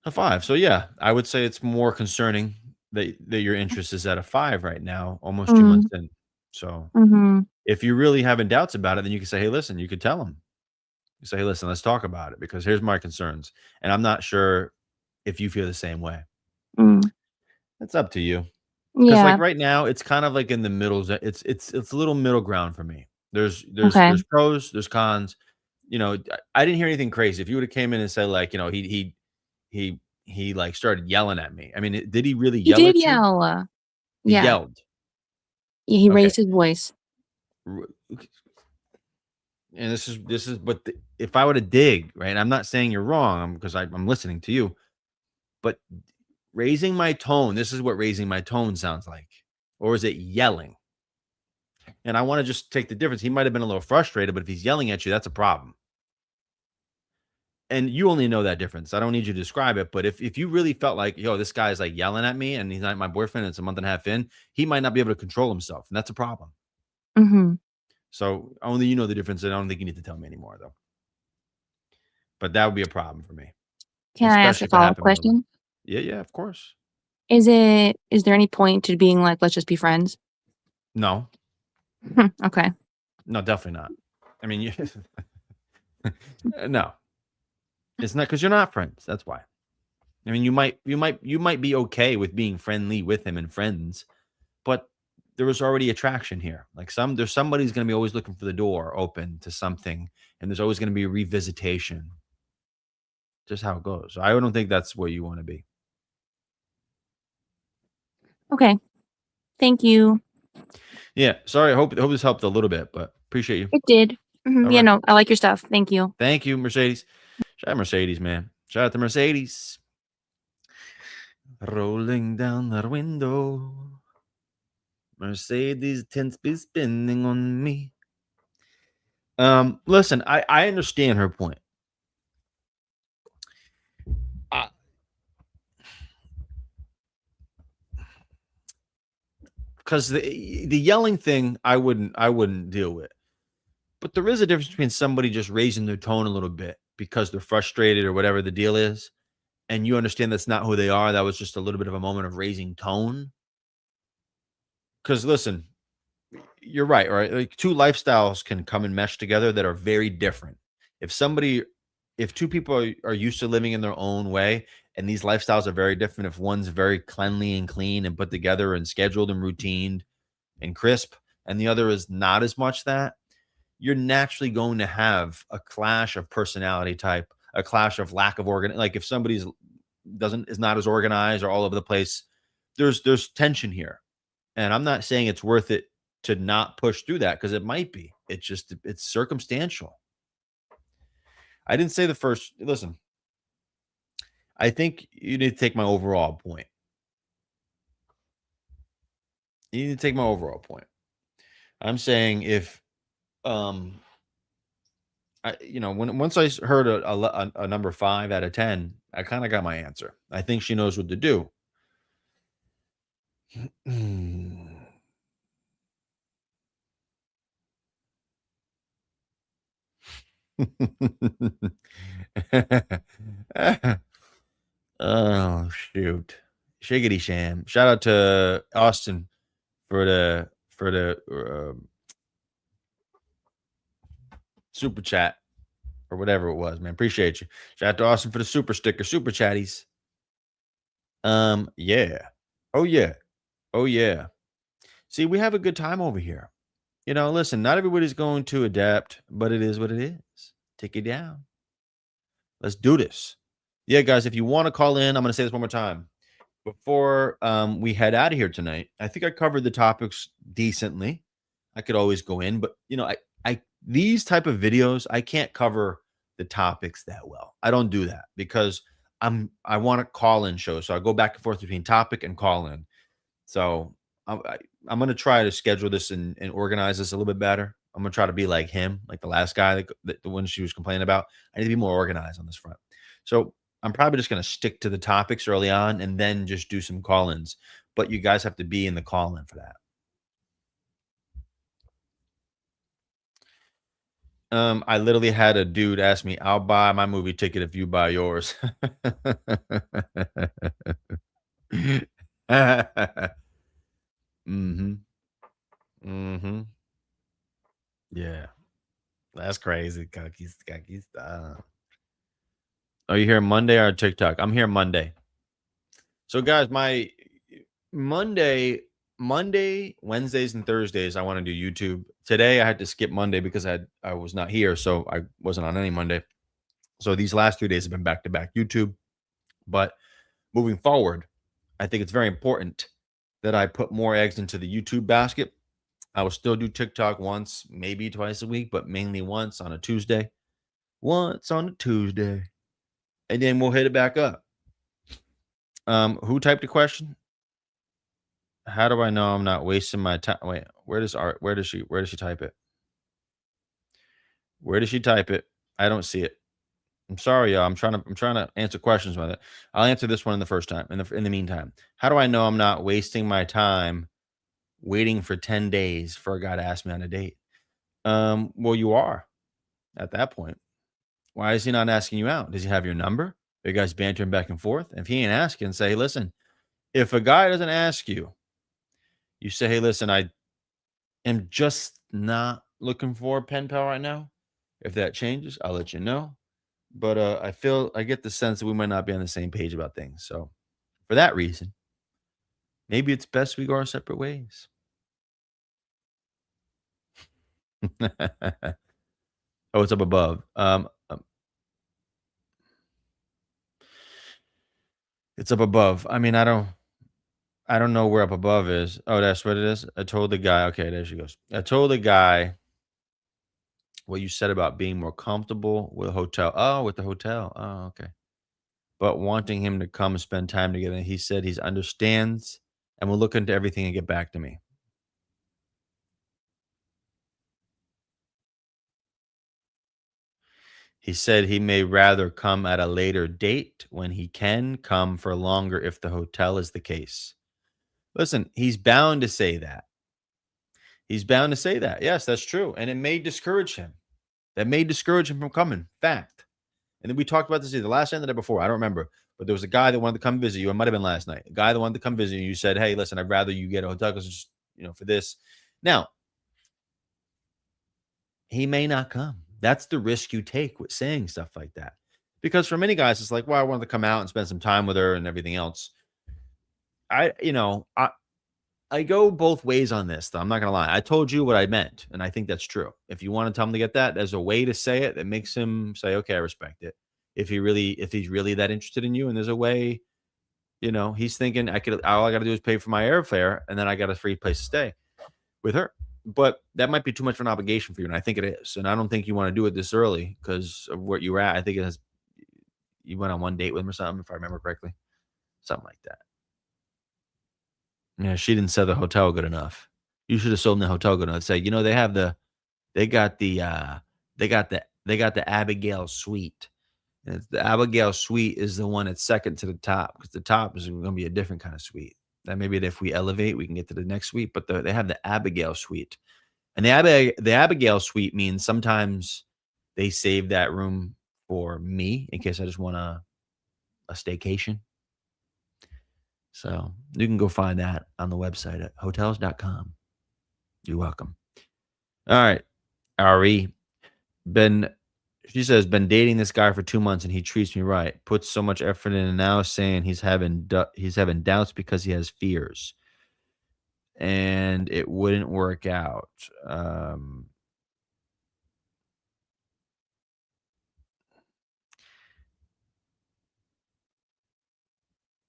A 5. So yeah, I would say it's more concerning that your interest is at a 5 right now, almost 2 months in. So Mhm. if you're really having doubts about it, then you can say, hey, listen, you could tell him. You say, hey, listen, let's talk about it because here's my concerns. And I'm not sure if you feel the same way. Mm. It's up to you. Because Yeah. like right now, it's kind of like in the middle. It's a little middle ground for me. There's Okay. pros, there's cons. I didn't hear anything crazy. If you would have came in and said like, he like started yelling at me. I mean, did he really He yell did at you? yell. He Yeah. yelled. He Okay. raised his voice. And this is but if I were to dig, right? I'm not saying you're wrong because I'm listening to you, but raising my tone, this is what raising my tone sounds like. Or is it yelling? And I want to just take the difference. He might have been a little frustrated, but if he's yelling at you, that's a problem. And you only know that difference. I don't need you to describe it, but if you really felt like, yo, this guy is like yelling at me and he's not my boyfriend, it's a month and a half in, he might not be able to control himself, and that's a problem. Mm-hmm. So only you know the difference, and I don't think you need to tell me anymore, though. But that would be a problem for me. Can I ask especially a if it follow-up happened with question? Yeah, of course. Is there any point to being like, let's just be friends? No, Okay. no, definitely not. I mean, no, it's not because you're not friends. That's why. I mean, you might be okay with being friendly with him and friends, but there was already attraction here. Like there's somebody's going to be always looking for the door open to something, and there's always going to be a revisitation. Just how it goes. I don't think that's where you want to be. Okay. Thank you. Yeah. Sorry. I hope this helped a little bit, but appreciate you. It did. All Yeah, right. no, I like your stuff. Thank you. Thank you, Mercedes. Shout out Mercedes, man. Shout out to Mercedes. Rolling down the window. Mercedes tends to be spinning on me. Listen, I understand her point. Because the yelling thing, I wouldn't deal with. But there is a difference between somebody just raising their tone a little bit because they're frustrated or whatever the deal is, and you understand that's not who they are. That was just a little bit of a moment of raising tone. Because listen, you're right, right? Like two lifestyles can come and mesh together that are very different. If two people are used to living in their own way, and these lifestyles are very different, if one's very cleanly and clean and put together and scheduled and routined and crisp, and the other is not as much that, you're naturally going to have a clash of personality type, a clash of lack of organ. Like if somebody's is not as organized or all over the place, there's tension here. And I'm not saying it's worth it to not push through that because it might be. It's circumstantial. I didn't say the first. Listen, I think you need to take my overall point. You need to take my overall point. I'm saying if, once I heard a number 5 out of 10, I kind of got my answer. I think she knows what to do. Oh shoot. Shiggity sham. Shout out to Austin for the super chat or whatever it was, man. Appreciate you. Shout out to Austin for the super sticker, super chatties. Yeah. Oh yeah. See, we have a good time over here. Listen, not everybody's going to adapt, but it is what it is. Take it down. Let's do this. Yeah, guys, if you want to call in, I'm going to say this one more time. Before we head out of here tonight, I think I covered the topics decently. I could always go in, but I these type of videos, I can't cover the topics that well. I don't do that because I want to call in shows. So I go back and forth between topic and call in. So I'm going to try to schedule this and organize this a little bit better. I'm going to try to be like him, like the last guy, the one she was complaining about. I need to be more organized on this front. So I'm probably just going to stick to the topics early on and then just do some call-ins. But you guys have to be in the call-in for that. I literally had a dude ask me, I'll buy my movie ticket if you buy yours. Yeah. That's crazy. Cookies. Are you here Monday or TikTok? I'm here Monday. So guys, my Monday, Wednesdays, and Thursdays, I want to do YouTube. Today I had to skip Monday because I was not here, so I wasn't on any Monday. So these last 3 days have been back-to-back YouTube. But moving forward, I think it's very important that I put more eggs into the YouTube basket. I will still do TikTok once, maybe twice a week, but mainly once on a Tuesday. Once on a Tuesday. And then we'll hit it back up. Who typed the question? How do I know I'm not wasting my time? Wait, where does she type it? Where does she type it? I don't see it. I'm sorry, y'all. I'm trying to answer questions with it. I'll answer this one in the first time. In the meantime, how do I know I'm not wasting my time waiting for 10 days for a guy to ask me on a date? Well, you are at that point. Why is he not asking you out? Does he have your number? Are you guys bantering back and forth? If he ain't asking, say, hey, listen, if a guy doesn't ask you, you say, hey, listen, I am just not looking for a pen pal right now. If that changes, I'll let you know. But I get the sense that we might not be on the same page about things. So for that reason, maybe it's best we go our separate ways. Oh, it's up above. It's up above. I mean, I don't know where up above is. Oh, that's what it is. I told the guy. Okay, there she goes. I told the guy what you said about being more comfortable with a hotel. Oh, with the hotel. Oh, okay. But wanting him to come and spend time together. He said he understands and will look into everything and get back to me. He said he may rather come at a later date when he can come for longer if the hotel is the case. Listen, he's bound to say that. He's bound to say that. Yes, that's true. And it may discourage him. That may discourage him from coming. Fact. And then we talked about this either last night or the day before. I don't remember. But there was a guy that wanted to come visit you. It might have been last night. A guy that wanted to come visit you. You said, hey, listen, I'd rather you get a hotel because just, for this. Now, he may not come. That's the risk you take with saying stuff like that. Because for many guys, it's like, well, I wanted to come out and spend some time with her and everything else. I go both ways on this, though. I'm not going to lie. I told you what I meant, and I think that's true. If you want to tell him to get that, there's a way to say it that makes him say, okay, I respect it. If he's really that interested in you, and there's a way, he's thinking all I got to do is pay for my airfare, and then I got a free place to stay with her. But that might be too much of an obligation for you, and I think it is. And I don't think you want to do it this early because of what you were at. I think you went on one date with him or something, if I remember correctly. Something like that. Yeah, she didn't sell the hotel good enough. You should have sold them the hotel good enough. Say, they got the Abigail Suite. And the Abigail Suite is the one that's second to the top because the top is going to be a different kind of suite. That maybe if we elevate, we can get to the next suite. But they have the Abigail Suite, and the Abigail Suite means sometimes they save that room for me in case I just want a staycation. So you can go find that on the website at hotels.com. You're welcome. All right. Ari. She says, been dating this guy for 2 months and he treats me right. Puts so much effort in and now saying he's having doubts because he has fears. And it wouldn't work out.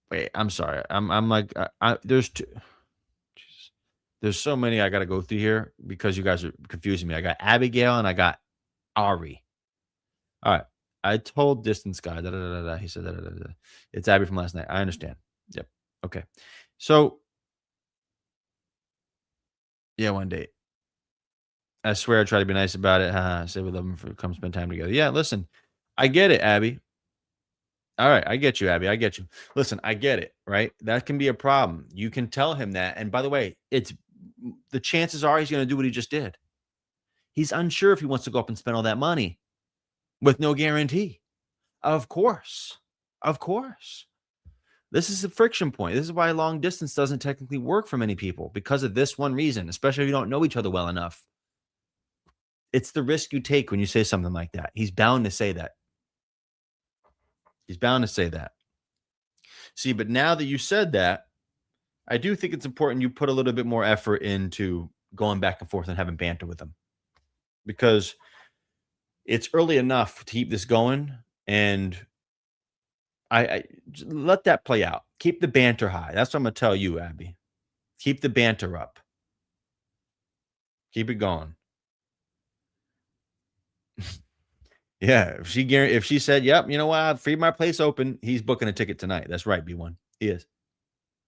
Wait, I'm sorry. I'm like, there's two. There's so many I got to go through here because you guys are confusing me. I got Abigail and I got Ari. All right. I told distance guy. He said it's Abby from last night. I understand. Yep. Okay. So yeah, one date. I swear I try to be nice about it. Say we love him for come spend time together. Yeah, listen, I get it, Abby. All right, I get you, Abby. I get you. Listen, I get it, right? That can be a problem. You can tell him that. And by the way, the chances are he's going to do what he just did. He's unsure if he wants to go up and spend all that money with no guarantee. Of course. Of course. This is a friction point. This is why long distance doesn't technically work for many people because of this one reason, especially if you don't know each other well enough. It's the risk you take when you say something like that. He's bound to say that. He's bound to say that. See, but now that you said that, I do think it's important you put a little bit more effort into going back and forth and having banter with him. Because it's early enough to keep this going. And I let that play out. Keep the banter high. That's what I'm going to tell you, Abby. Keep the banter up. Keep it going. Yeah, if she said, "Yep, you know what? I've freed my place open," he's booking a ticket tonight. That's right, B1. He is.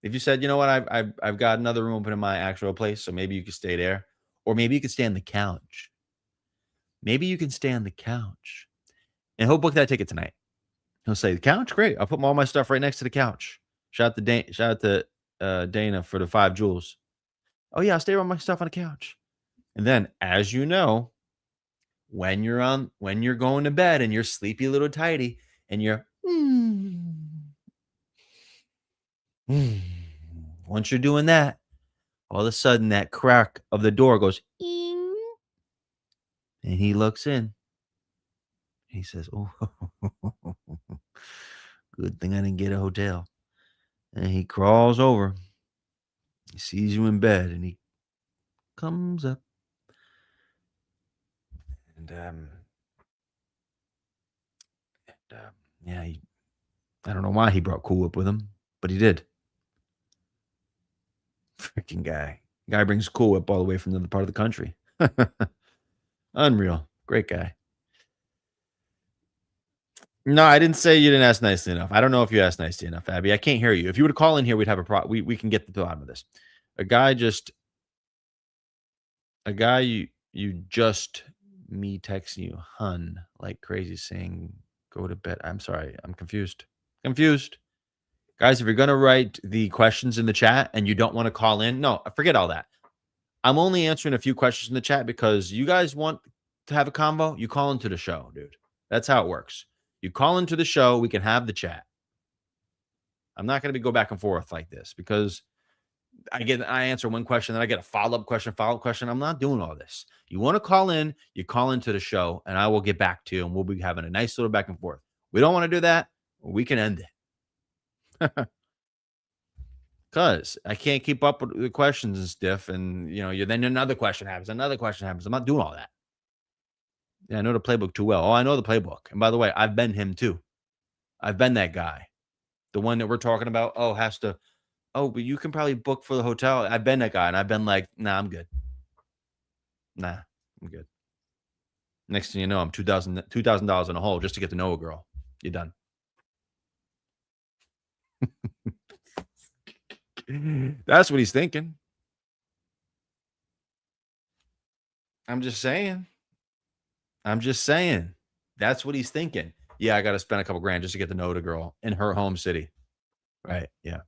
If you said, "You know what? I've got another room open in my actual place, so maybe you could stay there, or maybe you could stay on the couch. Maybe you can stay on the couch," and he'll book that ticket tonight. He'll say, "The couch, great. I'll put all my stuff right next to the couch." Shout out to Dana for the 5 jewels. Oh yeah, I'll stay with my stuff on the couch. And then, as you know, when you're going to bed and you're sleepy little tighty and you're once you're doing that, all of a sudden that crack of the door goes "Eeng," and he looks in. He says, "Oh, good thing I didn't get a hotel." And he crawls over. He sees you in bed and he comes up. And yeah, I don't know why he brought Cool Whip with him, but he did. Freaking guy. Guy brings Cool Whip all the way from the other part of the country. Unreal. Great guy. No, I didn't say you didn't ask nicely enough. I don't know if you asked nicely enough, Abby. I can't hear you. If you were to call in here, we'd have a problem. We can get to the bottom of this. A guy you just me texting you, hun, like crazy saying, "Go to bed." I'm sorry. I'm confused. Guys, if you're going to write the questions in the chat and you don't want to call in, no, forget all that. I'm only answering a few questions in the chat because you guys want to have a convo. You call into the show, dude. That's how it works. You call into the show. We can have the chat. I'm not going to go back and forth like this because I answer one question, then I get a follow-up question. I'm not doing all this. You want to call in, you call into the show, and I will get back to you, and we'll be having a nice little back and forth. We don't want to do that. We can end it. Because I can't keep up with the questions and stuff, and then another question happens. I'm not doing all that. Yeah, I know the playbook too well. Oh, I know the playbook. And by the way, I've been him too. I've been that guy. The one that we're talking about, but you can probably book for the hotel. I've been that guy, and I've been like, nah, I'm good. Nah, I'm good. Next thing you know, I'm $2,000 in a hole just to get to know a girl. You're done. That's what he's thinking. I'm just saying. That's what he's thinking. Yeah, I got to spend a couple grand just to get to know the girl in her home city. Right. Yeah.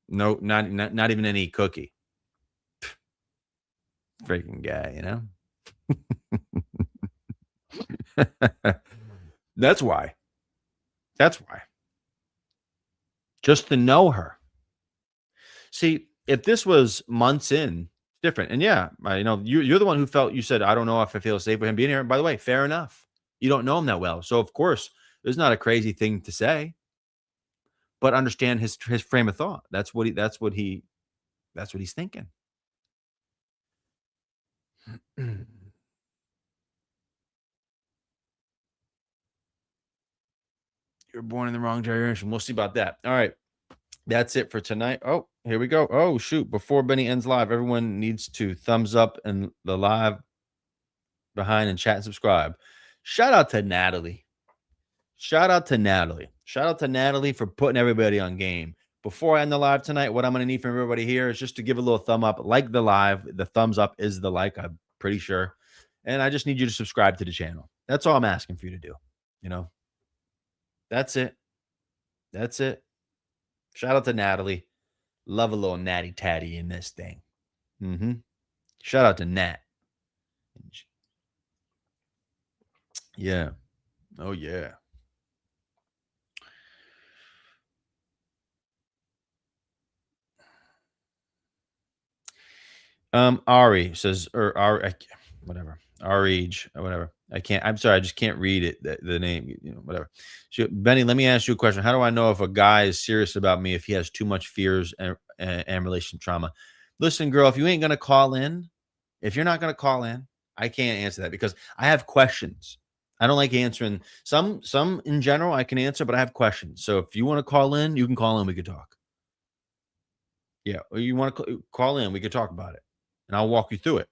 No, not even any cookie. Freaking guy, That's why. Just to know her. See, if this was months in, it's different. And yeah, you're the one who you said, I don't know if I feel safe with him being here. And by the way, fair enough. You don't know him that well. So of course, there's not a crazy thing to say. But understand his frame of thought. That's what he's thinking. You're born in the wrong generation. We'll see about that. All right. That's it for tonight. Oh, here we go. Oh, shoot. Before Benny ends live, everyone needs to thumbs up and the live behind and chat and subscribe. Shout out to Natalie. Shout out to Natalie for putting everybody on game. Before I end the live tonight, what I'm going to need from everybody here is just to give a little thumb up, like the live. The thumbs up is the like, I'm pretty sure. And I just need you to subscribe to the channel. That's all I'm asking for you to do. That's it. Shout out to Natalie. Love a little natty tatty in this thing. Shout out to Nat. Yeah. Oh, yeah. Ari says, or Ari, whatever. Arige, or whatever. I'm sorry, I just can't read it. The name, whatever. So, Benny, let me ask you a question. How do I know if a guy is serious about me if he has too much fears and relationship trauma? Listen, girl, if you ain't gonna call in, if you're not gonna call in, I can't answer that because I have questions. I don't like answering some in general. I can answer, but I have questions. So if you want to call in, you can call in. We could talk. Yeah, or you want to call in, we could talk about it, and I'll walk you through it.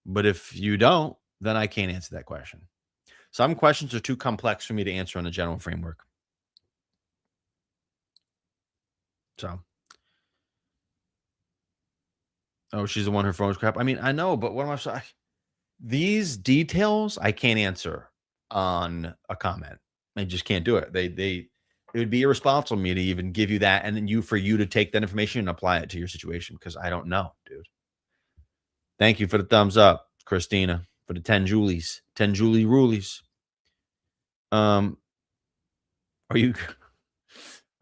But if you don't, then I can't answer that question. Some questions are too complex for me to answer on a general framework. So, oh, she's the one her phone's crap. I mean, I know, but what am I saying? These details I can't answer on a comment. I just can't do it. It would be irresponsible of me to even give you that, and then for you to take that information and apply it to your situation because I don't know, dude. Thank you for the thumbs up, Christina, for the 10 Julies, 10 Julie Rulies. Are you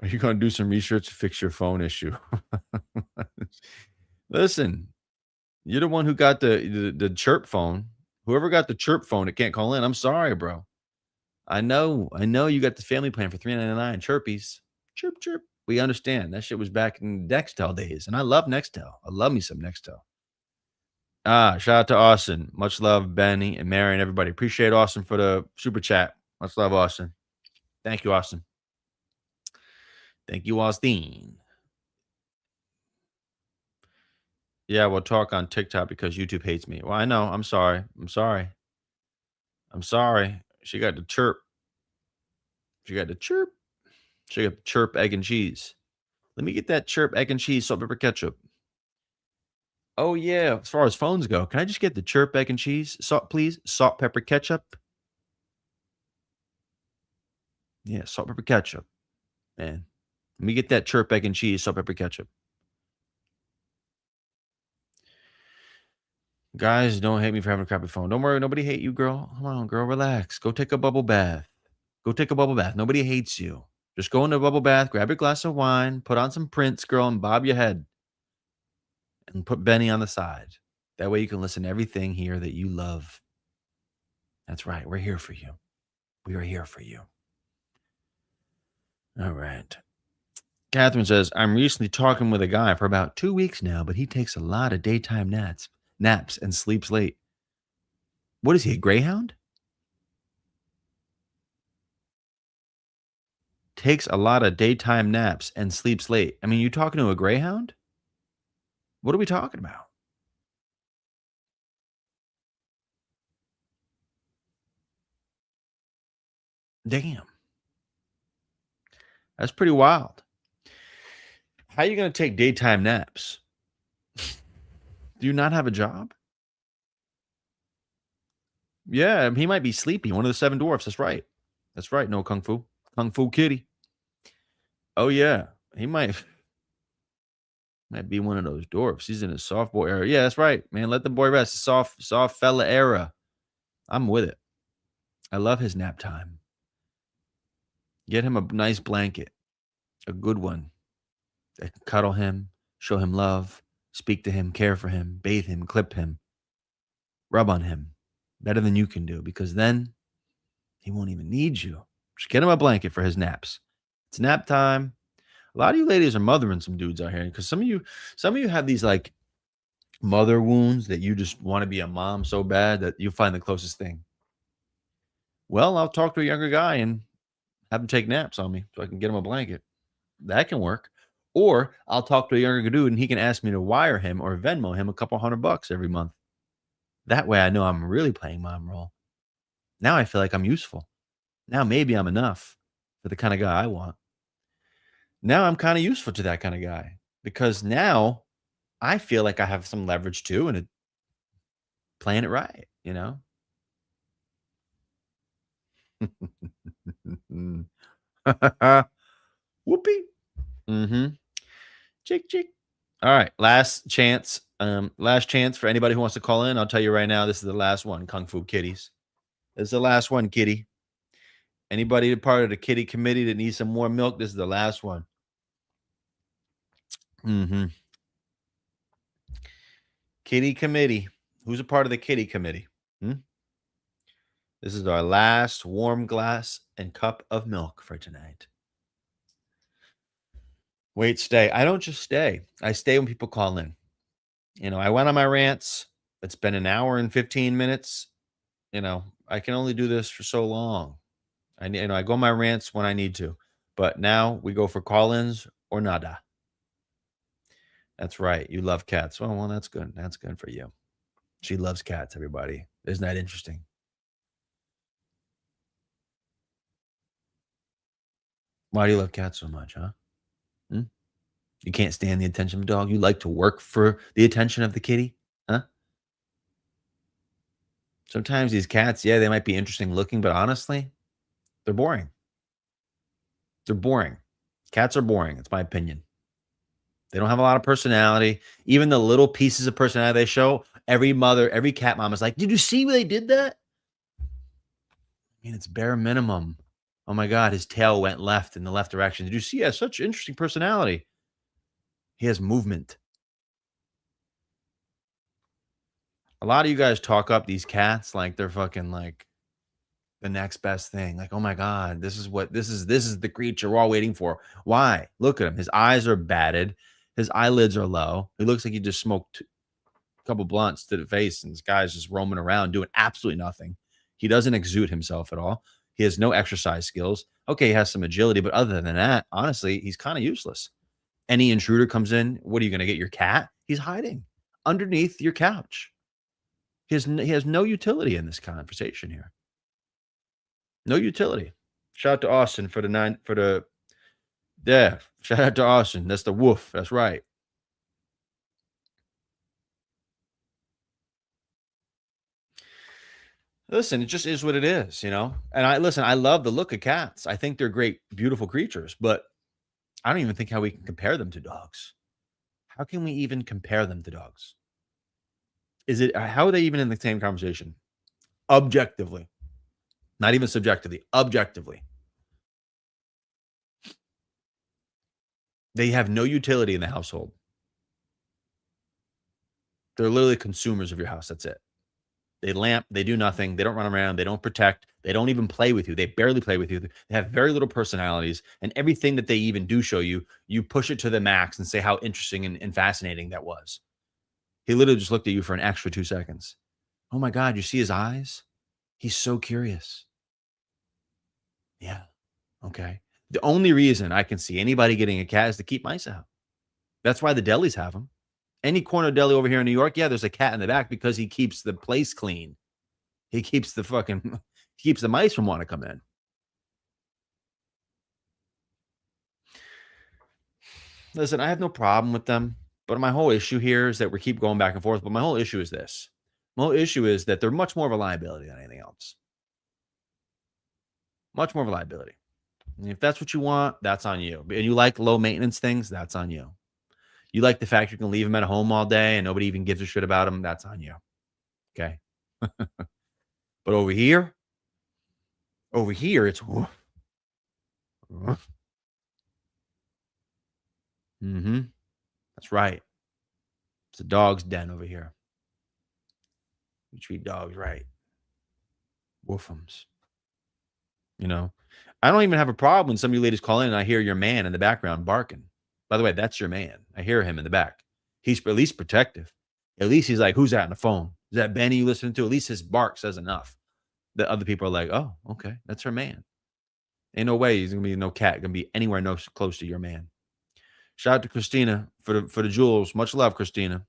going to do some research to fix your phone issue? Listen, you're the one who got the chirp phone. Whoever got the chirp phone, it can't call in. I'm sorry, bro. I know you got the family plan for $3.99. Chirpies. Chirp, chirp. We understand. That shit was back in Nextel days. And I love Nextel. I love me some Nextel. Shout out to Austin. Much love, Benny and Mary and everybody. Appreciate Austin for the super chat. Much love, Austin. Thank you, Austin. Thank you, Austin. Yeah, we'll talk on TikTok because YouTube hates me. Well, I know. I'm sorry. She got the chirp. She got the chirp, egg, and cheese. Let me get that chirp, egg, and cheese, salt, pepper, ketchup. Oh, yeah. As far as phones go, can I just get the chirp, egg, and cheese? Salt, please. Salt, pepper, ketchup. Yeah, salt, pepper, ketchup. Man, let me get that chirp, egg, and cheese, salt, pepper, ketchup. Guys, don't hate me for having a crappy phone. Don't worry. Nobody hate you, girl. Come on, girl. Relax. Go take a bubble bath. Nobody hates you. Just go into a bubble bath, grab your glass of wine, put on some Prince, girl, and bob your head. And put Benny on the side. That way you can listen to everything here that you love. That's right. We're here for you. We are here for you. All right. Catherine says, I'm recently talking with a guy for about 2 weeks now, but he takes a lot of daytime naps and sleeps late. What is he, a greyhound? Takes a lot of daytime naps and sleeps late. I mean, you talking to a greyhound? What are we talking about? Damn. That's pretty wild. How are you going to take daytime naps? Do you not have a job? Yeah, he might be sleepy. One of the 7 dwarfs. That's right. No Kung Fu. Kung Fu Kitty. Oh, yeah. He might be one of those dwarfs. He's in his soft boy era. Yeah, that's right, man. Let the boy rest. Soft fella era. I'm with it. I love his nap time. Get him a nice blanket, a good one. I can cuddle him, show him love, speak to him, care for him, bathe him, clip him, rub on him. Better than you can do, because then he won't even need you. Just get him a blanket for his naps. It's nap time. A lot of you ladies are mothering some dudes out here, because some of you have these like mother wounds that you just want to be a mom so bad that you find the closest thing. Well, I'll talk to a younger guy and have him take naps on me so I can get him a blanket. That can work. Or I'll talk to a younger dude and he can ask me to wire him or Venmo him a couple $100 every month. That way I know I'm really playing mom role. Now I feel like I'm useful. Now maybe I'm enough for the kind of guy I want. Now I'm kind of useful to that kind of guy because now I feel like I have some leverage too and playing it right, you know? Whoopee. Mm-hmm. Chick. All right. Last chance for anybody who wants to call in. I'll tell you right now, this is the last one, Kung Fu Kitties. This is the last one, kitty. Anybody part of the kitty committee that needs some more milk, this is the last one. Mm-hmm. Kitty committee. Who's a part of the kitty committee? This is our last warm glass and cup of milk for tonight. Wait, stay. I don't just stay. I stay when people call in. You know, I went on my rants. It's been an hour and 15 minutes. You know, I can only do this for so long. I go on my rants when I need to. But now we go for call-ins or nada. That's right. You love cats. Well, that's good. That's good for you. She loves cats, everybody. Isn't that interesting? Why do you love cats so much, huh? You can't stand the attention of a dog. You like to work for the attention of the kitty, huh? Sometimes these cats, yeah, they might be interesting looking, but honestly, they're boring. They're boring. Cats are boring. It's my opinion. They don't have a lot of personality. Even the little pieces of personality they show, every cat mom is like, did you see when they did that? I mean, it's bare minimum. Oh my God, his tail went left in the left direction. Did you see? He has such interesting personality. He has movement. A lot of you guys talk up these cats like they're fucking like the next best thing. Like, oh my God, this is the creature we're all waiting for. Why? Look at him. His eyes are batted. His eyelids are low. He looks like he just smoked a couple blunts to the face, and this guy's just roaming around doing absolutely nothing. He doesn't exude himself at all. He has no exercise skills. Okay, he has some agility, but other than that, honestly, he's kind of useless. Any intruder comes in, what are you going to get, your cat? He's hiding underneath your couch. He has no utility in this conversation here. No utility. Shout out to Austin for the yeah. Shout out to Austin. That's the woof. That's right. Listen, it just is what it is, you know? And I love the look of cats. I think they're great, beautiful creatures, but I don't even think how we can compare them to dogs. How can we even compare them to dogs? How are they even in the same conversation? Objectively. Not even subjectively, objectively. They have no utility in the household. They're literally consumers of your house. That's it. They lamp, they do nothing. They don't run around. They don't protect. They don't even play with you. They barely play with you. They have very little personalities. And everything that they even do show you, you push it to the max and say how interesting and fascinating that was. He literally just looked at you for an extra 2 seconds. Oh my God, you see his eyes? He's so curious. Yeah. Okay. The only reason I can see anybody getting a cat is to keep mice out. That's why the delis have them. Any corner deli over here in New York, yeah, there's a cat in the back because he keeps the place clean. He keeps the mice from wanting to come in. Listen, I have no problem with them, but my whole issue here is that we keep going back and forth. But my whole issue is this. My whole issue is that they're much more of a liability than anything else. Much more of a liability. And if that's what you want, that's on you. And you like low maintenance things, that's on you. You like the fact you can leave them at home all day and nobody even gives a shit about them, that's on you. Okay. But over here, it's That's right. It's a dog's den over here. We treat dogs right. Woofums. You know, I don't even have a problem when some of you ladies call in and I hear your man in the background barking. By the way, that's your man. I hear him in the back. He's at least protective. At least he's like, who's that on the phone? Is that Benny you listening to? At least his bark says enough. The other people are like, oh, okay, that's her man. Ain't no way he's gonna be no cat gonna be anywhere no close to your man. Shout out to Christina for the jewels. Much love, Christina.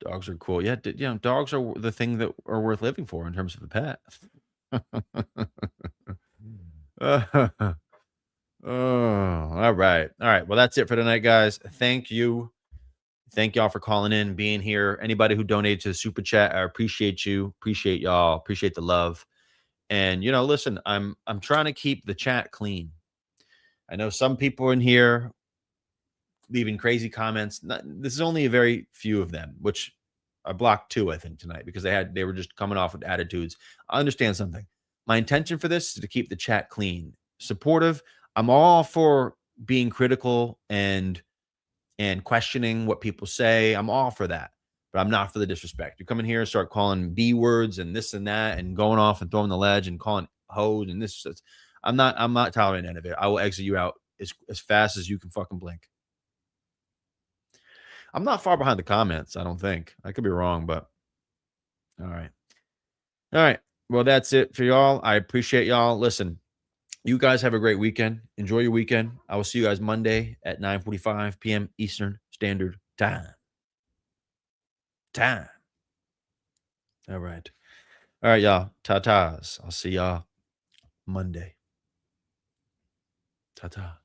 Dogs are cool. Yeah, dogs are the thing that are worth living for in terms of a pet. Oh, all right. All right. Well, that's it for tonight, guys. Thank you. Thank y'all for calling in, being here. Anybody who donated to the super chat, I appreciate you. Appreciate y'all. Appreciate the love. And listen, I'm trying to keep the chat clean. I know some people in here leaving crazy comments. This is only a very few of them, which I blocked 2, I think, tonight because they were just coming off with attitudes. I understand something. My intention for this is to keep the chat clean, supportive. I'm all for being critical and questioning what people say. I'm all for that, but I'm not for the disrespect. You come in here and start calling B words and this and that and going off and throwing the ledge and calling hoes and this. I'm not tolerating any of it. I will exit you out as fast as you can fucking blink. I'm not far behind the comments, I don't think. I could be wrong, but all right. All right. Well, that's it for y'all. I appreciate y'all. Listen, You guys have a great weekend. Enjoy your weekend. I will see you guys Monday at 9:45 p.m. Eastern Standard Time. All right. All right, y'all. Ta-tas. I'll see y'all Monday. Ta-ta.